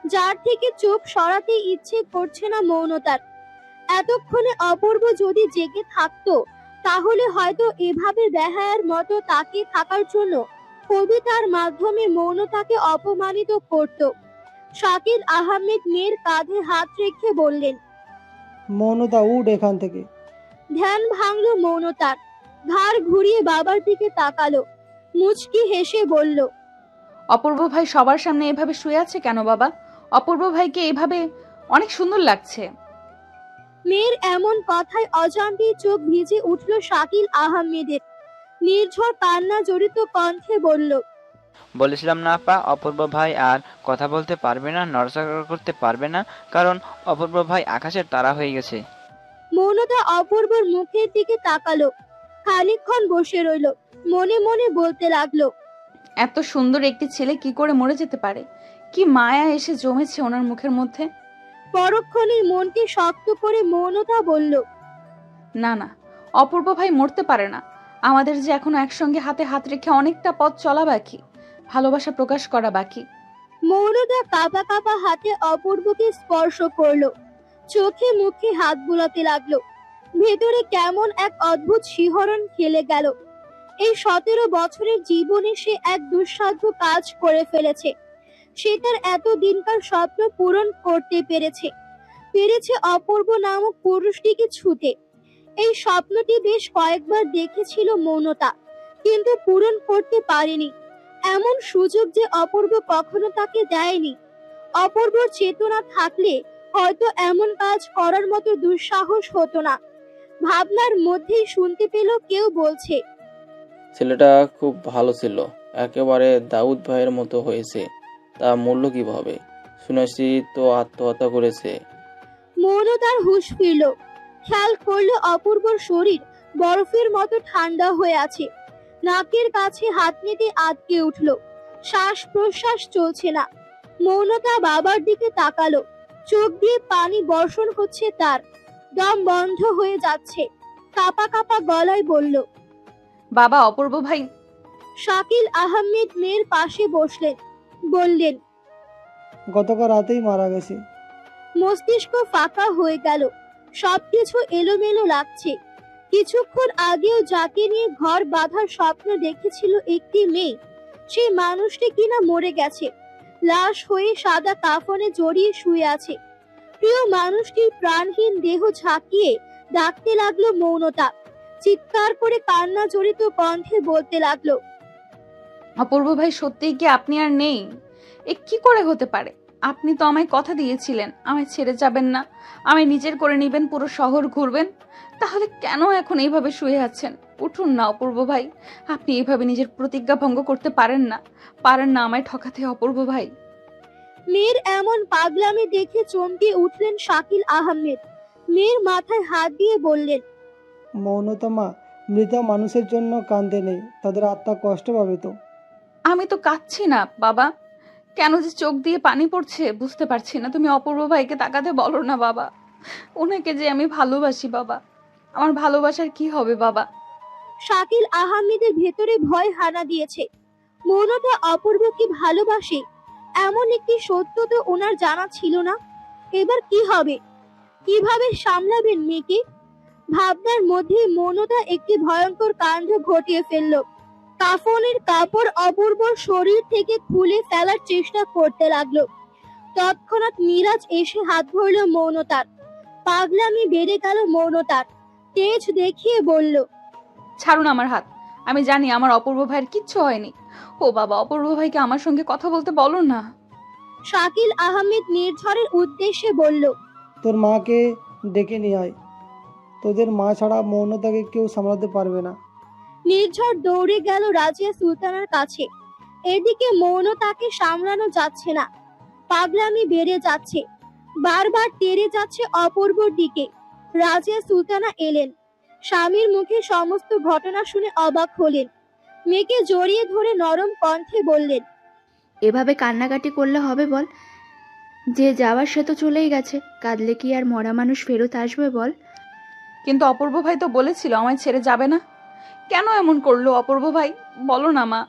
যার থেকে চোখ সরাতে ইচ্ছে করছে না মৌনতার। এতক্ষণে অপূর্ব যদি জেগে থাকতো তাহলে হয়তো এভাবে বেহায়ার মতো তাকিয়ে থাকার জন্য কবিতার মাধ্যমে মৌনতাকে অপমানিত করত। শাকিল আহমেদ মেয়ের কাঁধে হাত রেখে বললেন, মৌনতা উঠ এখান থেকে। ধ্যান ভাঙলো মৌনতার। ঘাড় ঘুরিয়ে বাবার দিকে তাকালো, মুচকি হেসে বলল, অপূর্ব ভাই সবার সামনে এভাবে শুয়ে আছে কেন বাবা? অপূর্ব ভাইকে এভাবে অনেক সুন্দর লাগছে। মেয়ের এমন কথায় অজান্তেই চোখ ভিজে উঠল শাকিল আহমেদের। নির্ঝর কান্না জড়িত কণ্ঠে বলল, বলেছিলাম না আপা, অপূর্ব ভাই আর কথা বলতে পারবে না, নড়াচড়া করতে পারবে না, কারণ অপূর্ব ভাই আকাশের তারা হয়ে গেছে। মৌনতা অপূর্বর মুখের দিকে তাকালো, খানিকক্ষণ বসে রইল, মনে মনে বলতে লাগলো, এত সুন্দর একটি ছেলে কি করে মরে যেতে পারে? কি মায়া এসে জমেছে ওনার মুখের মধ্যে। পরক্ষণেই মনকে শক্ত করে মৌনতা বলল, না না, অপূর্ব ভাই মরতে পারে না। আমাদের যে এখনো একসঙ্গে হাতে হাত রেখে অনেকটা পথ চলা বাকি, ভালোবাসা প্রকাশ করা বাকি। মৌনতা কাঁপা কাঁপা হাতে অপূর্বকে স্পর্শ করলো, চোখে মুখে হাত বুলাতে লাগলো। ভেতরে কেমন এক অদ্ভুত শিহরণ খেলে গেল। এই 17 বছরের জীবনে সে এক দুঃসাধ্য কাজ করে ফেলেছে। সে তার এত দিনকার স্বপ্ন পূরণ করতে পেরেছে অপূর্ব নামক পুরুষটিকে ছুঁতে। এই স্বপ্নটি বেশ কয়েকবার দেখেছিল মৌনতা, কিন্তু পূরণ করতে পারেনি। এমন সুযোগ যে অপূর্ব কখনো তাকে দেয়নি। অপূর্বর চেতনা থাকলে হয়তো এমন কাজ করার মতো দুঃসাহস হতো না। ভাবনার মধ্যেই শুনতে পেল কেউ বলছে, ছেলেটা খুব ভালো ছিল, একেবারে দাউদ ভাইয়ের মতো হয়েছে। তা মূল্য কিভাবে? শুনেছি তো আত্মহত্যা করেছে। মৌনতার হুঁশ ফিরল। খেয়াল করলো অপূর্বর শরীর বরফের মতো ঠান্ডা হয়ে আছে। নাকের কাছে হাত নিতে আটকে উঠল, শ্বাস প্রশ্বাস চলছে না। মৌনতা বাবার দিকে তাকালো, চোখ দিয়ে পানি বর্ষণ হচ্ছে তার, দম বন্ধ হয়ে যাচ্ছে। কাঁপা কাঁপা গলায় বলল, বাবা, অপূর্ব ভাই। শাকিল আহমেদ মেয়ের পাশে বসলেন, বললেন, গতকাল রাতেই মারা গেছে। মস্তিষ্ক ফাঁকা হয়ে গেল, সবকিছু এলোমেলো লাগছে। কিছুক্ষণ আগেও যাকে নিয়ে ঘর বাঁধার স্বপ্ন দেখেছিল একটি মেয়ে, সেই মানুষটি কিনা মরে গেছে, লাশ হয়ে সাদা কাফনে জড়িয়ে শুয়ে আছে। প্রিয় মানুষটির প্রাণহীন দেহ ঝাঁকিয়ে ডাকতে লাগলো মৌনতা। চিৎকার করে কান্না জড়িত কণ্ঠে বলতে লাগলো, অপূর্ব ভাই সত্যিই কি আপনি আর নেই? এ কি করে হতে পারে? আপনি তো আমায় কথা দিয়েছিলেন আমায় ছেড়ে যাবেন না, আমায় নিজের করে নেবেন, পুরো শহর ঘুরবেন। তাহলে কেন এখন এইভাবে শুয়ে আছেন? উঠুন না অপূর্ব ভাই, আপনি এইভাবে নিজের প্রতিজ্ঞা ভঙ্গ করতে পারেন না, আমায় ঠকাতে অপূর্ব ভাই। মেয়ের এমন পাগলামি দেখে চমকে উঠলেন শাকিল আহমেদ। মেয়ের মাথায় হাত দিয়ে বললেন, মৌনতা মা, মৃত মানুষের জন্য কাঁদতে নেই, তাদের আত্মা কষ্ট পাবে তো। আমি তো কাঁদছি না বাবা, কেন যে চোখ দিয়ে পানি পড়ছে বুঝতে পারছি না। তুমি অপূর্ব ভাইকে তাকাতে বলো না বাবা, ওনাকে যে আমি ভালোবাসি বাবা, আমার ভালোবাসার কি হবে বাবা? শাকিল আহমেদের ভেতরে ভয় হানা দিয়েছে। মৌনতা অপূর্বকে ভালোবাসে এমন একটি সত্য তো ওনার জানা ছিল না। এবার কি হবে? কিভাবে সামলাবেন মেয়েকে? ভাবনার মধ্যে মৌনতা একটি ভয়ঙ্কর কাণ্ড ঘটিয়ে ফেলল। কাফনের কাপড় অপূর্বর শরীর থেকে খুলে ফেলার চেষ্টা করতে লাগলো। তৎক্ষণাৎ মিরাজ এসে হাত ধরল মৌনতার। পাগলামি বেড়ে গেল মৌনতার। তেজ দেখিয়ে বলল, ছাড়ুন আমার হাত, আমি জানি আমার অপূর্ব ভাইয়ের কিচ্ছু হয়নি। ও বাবা, অপূর্ব ভাইকে আমার সঙ্গে কথা বলতে বলো না। শাকিল আহমেদ নির্ঝরের উদ্দেশ্যে বলল, তোর মাকে ডেকে নিয়ে আয়। তোদের মা ছাড়া মৌনতাকে কেউ সামলাতে পারবে না। নির্ঝর দৌড়ে গেল রাজিয়া সুলতানার কাছে। এদিকে মৌনতাকে সামলানো যাচ্ছে না, পাগলামি বেড়ে যাচ্ছে, বারবার তেড়ে যাচ্ছে অপূর্বর দিকে। রাজিয়া সুলতানা এলেন, স্বামীর মুখে সমস্ত ঘটনা শুনে অবাক হলেন। মেয়েকে জড়িয়ে ধরে নরম কণ্ঠে বললেন, এভাবে কান্নাকাটি করলে হবে বল? যে যাওয়ার সে তো চলেই গেছে, কাঁদলে কি আর মরা মানুষ ফেরত আসবে বল? কিন্তু অপূর্ব ভাই তো বলেছিল আমায় ছেড়ে যাবে না। কেন এমন করলো অপূর্ব ভাই? বলো না মা।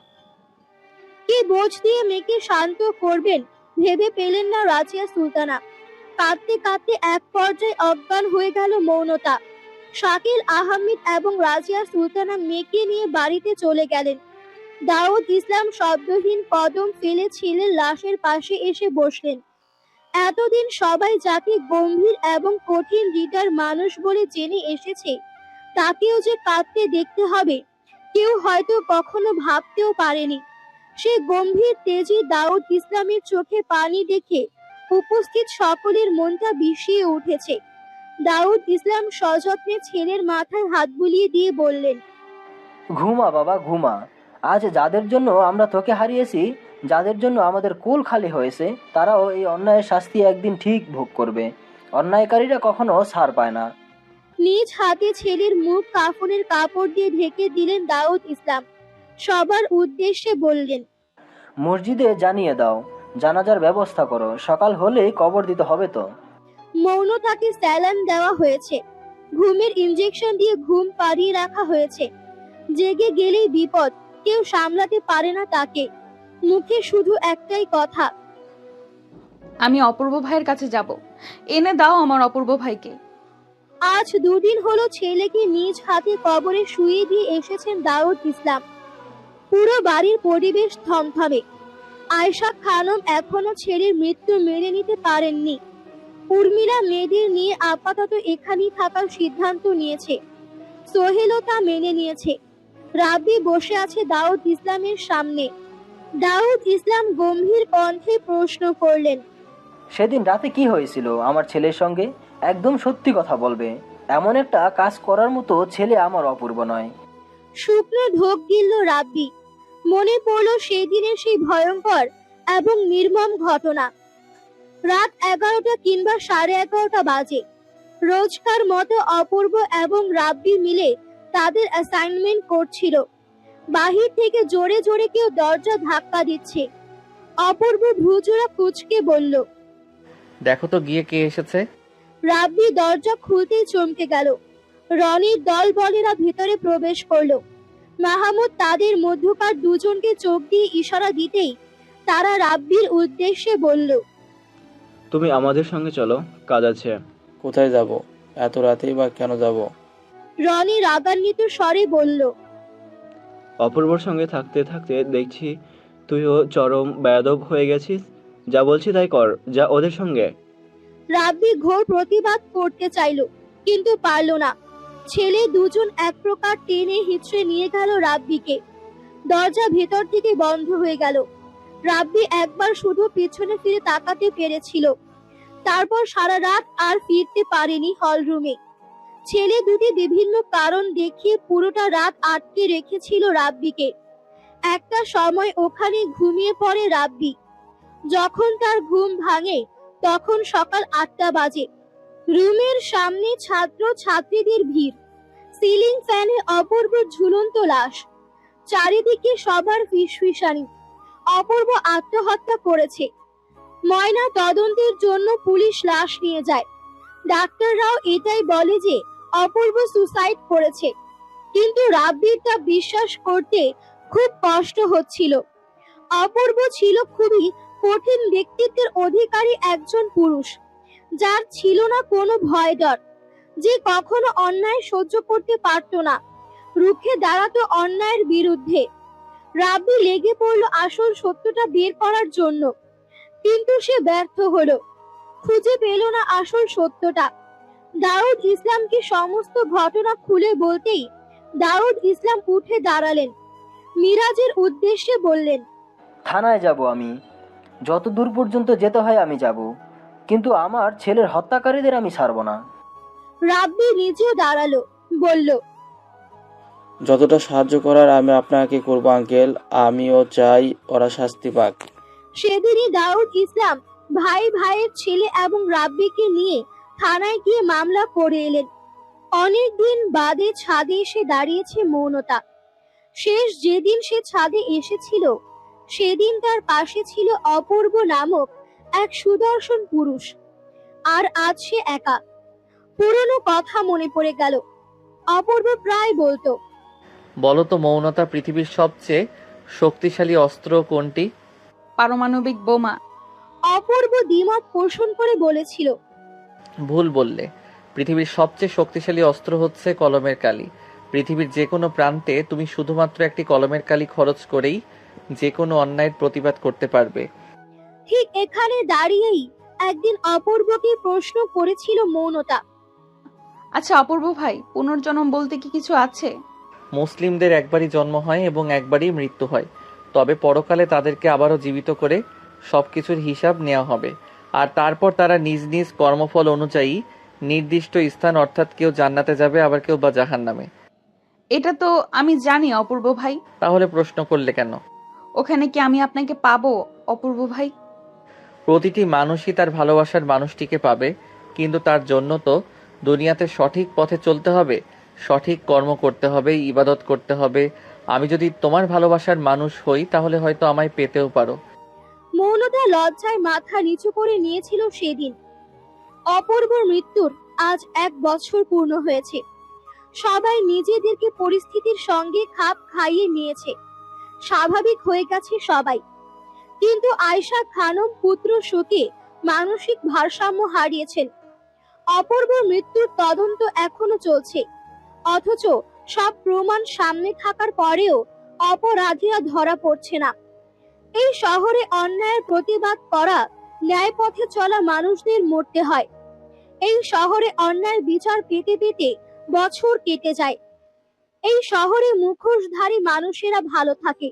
কি বোঝ দিয়ে মেয়েকে শান্ত করবেন ভেবে পেলেন না রাজিয়া সুলতানা। কাঁদতে কাঁদতে এক পর্যায়ে অজ্ঞান হয়ে গেল মৌনতা। শাকিল আহমেদ এবং রাজিয়া সুলতানা মেয়েকে নিয়ে বাড়িতে চলে গেলেন। দাউদ ইসলাম শব্দহীন কদম ফেলে ছেলের লাশের পাশে এসে বসলেন। এতদিন সবাই যাকে গম্ভীর এবং কঠিন হৃদয়ের মানুষ বলে জেনে এসেছে, তাকেও যে কাঁদতে দেখতে হবে কেউ হয়তো কখনো ভাবতেও পারেনি। সে গম্ভীর তেজি দাউদ ইসলামের চোখে পানি দেখে উপস্থিত সকলের মনটা বিষিয়ে উঠেছে। দাউদ ইসলাম সযত্নে ছেলের মাথায় হাত বুলিয়ে দিয়ে বললেন, ঘুমা বাবা ঘুমা। আজ যাদের জন্য আমরা তোকে হারিয়েছি, যাদের জন্য আমাদের কুল খালি হয়েছে, তারাও এই অন্যায়ের শাস্তি একদিন ঠিক ভোগ করবে। অন্যায়কারীরা কখনো ছাড় পায় না। নিজ হাতে ছেলের মুখ কাফনের কাপড় দিয়ে ঢেকে দিলেন দাউদ ইসলাম। সবার উদ্দেশ্যে বললেন, মসজিদে জানিয়ে দাও, জানাজার ব্যবস্থা করো, সকাল হলেই কবর দিতে হবে তো। মৌনতাকে স্যালাইন দেওয়া হয়েছে, ঘুমের ইনজেকশন দিয়ে ঘুম পাড়িয়ে রাখা হয়েছে। জেগে গেলেই বিপদ, কেউ সামলাতে পারে না তাকে। মুখে শুধু একটাই কথা, আমি অপূর্ব ভাইয়ের কাছে যাব, এনে দাও আমার অপূর্ব ভাইকে। আজ দুদিন হলো ছেলেকে নিজ হাতে কবরে শুয়ে দিয়ে এসেছেন দাউদ ইসলাম। পুরো বাড়ির পরিবেশ থমথমে। আয়েশা খানম এখনো ছেলের মৃত্যু মেনে নিতে পারেননি। উর্মিলা মেয়েদের নিয়ে আপাতত এখানেই থাকার সিদ্ধান্ত নিয়েছে। সোহেলও তা মেনে নিয়েছে। রাব্বি বসে আছে দাউদ ইসলামের সামনে। দাউদ ইসলাম গম্ভীর কণ্ঠে প্রশ্ন করলেন, সেদিন রাতে কি হয়েছিল আমার ছেলের সঙ্গে? একদম সত্যি কথা বলবে। এমন একটা কাজ করার মতো ছেলে আমার অপূর্ব নয়। শুকনো ঢোক গিলল রাব্বি। মনে পড়ল সেই দিনের সেই ভয়ঙ্কর এবং নির্মম ঘটনা। রাত 11টা কিংবা 11:30 বাজে। রোজকার মতো অপূর্ব এবং রাব্বি মিলে তাদের অ্যাসাইনমেন্ট করছিল। বাহির থেকে জোরে জোরে কেউ দরজা ধাক্কা দিচ্ছে। অপূর্ব ভ্রুজোড়া কুঁচকে বলল, দেখো তো গিয়ে কে এসেছে। রাব্বি দরজা খুলতেই চমকে গেল। রনির দল বলেরা ভিতরে প্রবেশ করলো। মাহমুদ তাদের মধ্যকার দুজনকে চোখ দিয়ে ইশারা দিতেই তারা রাব্বির উদ্দেশ্যে বলল, তুমি আমাদের সঙ্গে চলো, কাজ আছে। কোথায় যাব? এত রাতেই বা কেন যাব? রনি রাগান্বিত স্বরে বলল, অপূর্বর সঙ্গে থাকতে থাকতে দেখছি তুইও চরম বেয়াদব হয়ে গেছিস। যা বলছি তাই কর, যা ওদের সঙ্গে। রাব্বি ঘোর প্রতিবাদ করতে চাইল, কিন্তু পারল না। ছেলে দুজন এক প্রকার টেনে হিচড়ে নিয়ে গেল রাব্বিকে। দরজা ভেতর থেকে বন্ধ হয়ে গেল। রাব্বি একবার শুধু পিছনে ফিরে তাকাতে পেরেছিল। তারপর সারা রাত আর ফিরতে পারেনি হলরুমে। ছেলে দুটি বিভিন্ন কারণ দেখিয়ে পুরোটা রাত আটকে রেখেছিল রাব্বিকে। একটা সময় ওখানে ঘুমিয়ে পড়ে রাব্বি। যখন তার ঘুম ভাঙে তখন সকাল 8টা বাজে। রুমের সামনে ছাত্র ছাত্রীদের ভিড়। সিলিং ফ্যানে অপূর্ব ঝুলন্ত লাশ। চারিদিকে সবার ফিসফিসানি। অপূর্ব আত্মহত্যা করেছে। ময়না তদন্তের জন্য পুলিশ লাশ নিয়ে যায়। ডাক্তাররাও এটাই বলে যে অপূর্ব সুসাইড করেছে, কিন্তু রাব্বির তা বিশ্বাস করতে খুব কষ্ট হচ্ছিল। অপূর্ব ছিল খুবই কঠিন ব্যক্তিত্বের অধিকারী একজন পুরুষ, যার ছিল না কোনো ভয় ডর, যে কখনো অন্যায় সহ্য করতে পারত না, রুখে দাঁড়াতো অন্যায়ের বিরুদ্ধে। রাব্বি লেগে পড়ল আসল সত্যটা বের করার জন্য, কিন্তু সে ব্যর্থ হলো। খুঁজে পেল না আসল সত্যটা। দাউদ ইসলামকে সমস্ত ঘটনা খুলে বলতেই দাউদ ইসলাম উঠে দাঁড়ালেন, মিরাজের উদ্দেশ্যে বললেন, থানায় যাব আমি, যত দূর পর্যন্ত যেতে হয় আমি যাব, কিন্তু আমার ছেলের হত্যাকারীদের আমি ছাড়ব না। রাব্বি নিজেও দাঁড়ালো, বলল, যতটা সাহায্য করার আমি আপনাকে করব আঙ্কেল, আমিও চাই ওরা শাস্তি পাক। সেদিনই দাউদ ইসলাম ভাইয়ের ছেলে এবং রাব্বিকে নিয়ে থানায় গিয়ে মামলা করে এলেন। অনেক দিন বাদে ছাদে এসে দাঁড়িয়েছে মৌনতা। শেষ যেদিন সে ছাদে এসেছিল সেদিন তার পাশে ছিল অপূর্ব নামক এক সুদর্শন পুরুষ। আর আজ সে একা। পুরনো কথা মনে পড়ে গেল। অপূর্ব প্রায় বলতো, বলো তো মৌনতা, পৃথিবীর সবচেয়ে শক্তিশালী অস্ত্র কোনটি? পারমাণবিক বোমা। অপূর্ব দ্বিমত পোষণ করে বলেছিল, ভুল বললে। পৃথিবীর সবচেয়ে শক্তিশালী অস্ত্র হচ্ছে কলমের কালি। পৃথিবীর যে কোনো প্রান্তে তুমি শুধুমাত্র একটি কলমের কালি খরচ করেই যে কোনো অন্যায়ের প্রতিবাদ করতে পারবে। ঠিক এখানে দাঁড়িয়েই একদিন অপূর্বকে প্রশ্ন করেছিল মৌনতা, আচ্ছা অপূর্ব ভাই, পুনর্জন্ম বলতে কি কিছু আছে? মুসলিমদের একবারই জন্ম হয় এবং একবারই মৃত্যু হয়, তবে পরকালে তাদেরকে আবারও জীবিত করে সবকিছুর হিসাব নেওয়া হবে, আর তারপর তারা নিজ নিজ কর্মফল অনুযায়ী নির্দিষ্ট স্থান, অর্থাৎ কেউ জান্নাতে যাবে, আবার কেউ বা জাহান্নামে। এটা তো আমি জানি অপূর্ব ভাই। তাহলে প্রশ্ন করলে কেন? ওখানে কি আমি আপনাকে পাবো অপূর্ব ভাই? প্রতিটি মানুষই তার ভালোবাসার মানুষটিকে পাবে, কিন্তু তার জন্য তো দুনিয়াতে সঠিক পথে চলতে হবে, সঠিক কর্ম করতে হবে, ইবাদত করতে হবে। আমি যদি তোমার ভালোবাসার মানুষ হই তাহলে হয়তো আমায় পেতেও পারো। মৌনতা লজ্জায় মাথা নিচু করে নিয়েছিল সেদিন। অপূর্বর মৃত্যুর আজ 1 বছর পূর্ণ হয়েছে। সবাই নিজেদেরকে পরিস্থিতির সঙ্গে খাপ খাইয়ে নিয়েছে, স্বাভাবিক হয়ে গেছে সবাই। কিন্তু আয়শা খানম পুত্র শোকে মানসিক ভারসাম্য হারিয়েছেন। অপূর্বর মৃত্যুর তদন্ত এখনো চলছে, অথচ সব প্রমাণ সামনে থাকার পরেও অপরাধীরা ধরা পড়ছে না। এই শহরে অন্যায়ের প্রতিবাদ করা, ন্যায় পথে চলা মানুষদের মরতে হয়। এই শহরে অন্যায়ের বিচার পেতে পেতে বছর কেটে যায়। এই শহরে মুখোশধারী মানুষেরা ভালো থাকে।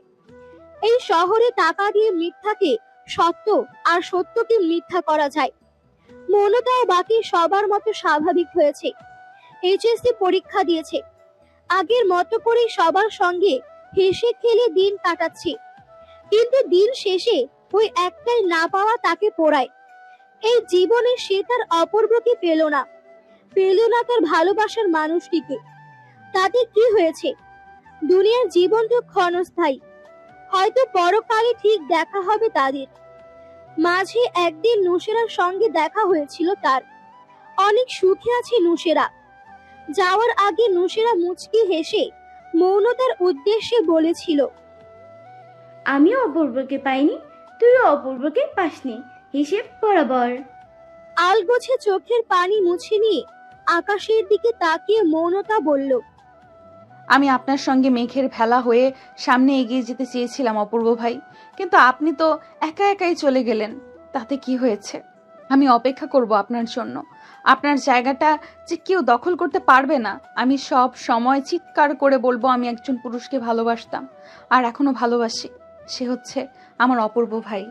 এই শহরে টাকা দিয়ে মিথ্যাকে সত্য আর সত্যকে মিথ্যা করা যায়। মৌনতাও বাকি সবার মতো স্বাভাবিক হয়েছে। এইচএসসি পরীক্ষা দিয়েছে, আগের মতো করে সবার সঙ্গে হেসে খেলে দিন কাটাচ্ছে। কিন্তু দিন শেষে ওই একটাই না পাওয়া তাকে পোড়ায়। এই জীবনে সে তার অপূর্বকে পেল না তার ভালোবাসার মানুষটিকে। তাতে কি হয়েছে? দুনিয়ার জীবন তো ক্ষণস্থায়ী, হয়তো পরকালে ঠিক দেখা হবে তাদের। মাঝে একদিন নুসেরার সঙ্গে দেখা হয়েছিল তার। অনেক সুখে আছে নুসেরা। যাওয়ার আগে নুসেরা মুচকি হেসে মৌনতার উদ্দেশ্যে বলেছিল, আমিও অপূর্বকে পাইনি, তুইও অপূর্বকে পাসনি, হিসেব বরাবর। আলগোছে চোখের পানি মুছে নিয়ে আকাশের দিকে তাকিয়ে মৌনতা বলল, আমি আপনার সঙ্গে মেঘের ভেলা হয়ে সামনে এগিয়ে যেতে চেয়েছিলাম অপূর্ব ভাই, কিন্তু আপনি তো একা একাই চলে গেলেন। তাতে কি হয়েছে? আমি অপেক্ষা করব আপনার জন্য। আপনার জায়গাটা যে কেউ দখল করতে পারবে না। আমি সব সময় চিৎকার করে বলবো আমি একজন পুরুষকে ভালোবাসতাম, আর এখনো ভালোবাসি। সে হচ্ছে আমার অপূর্ব ভাই।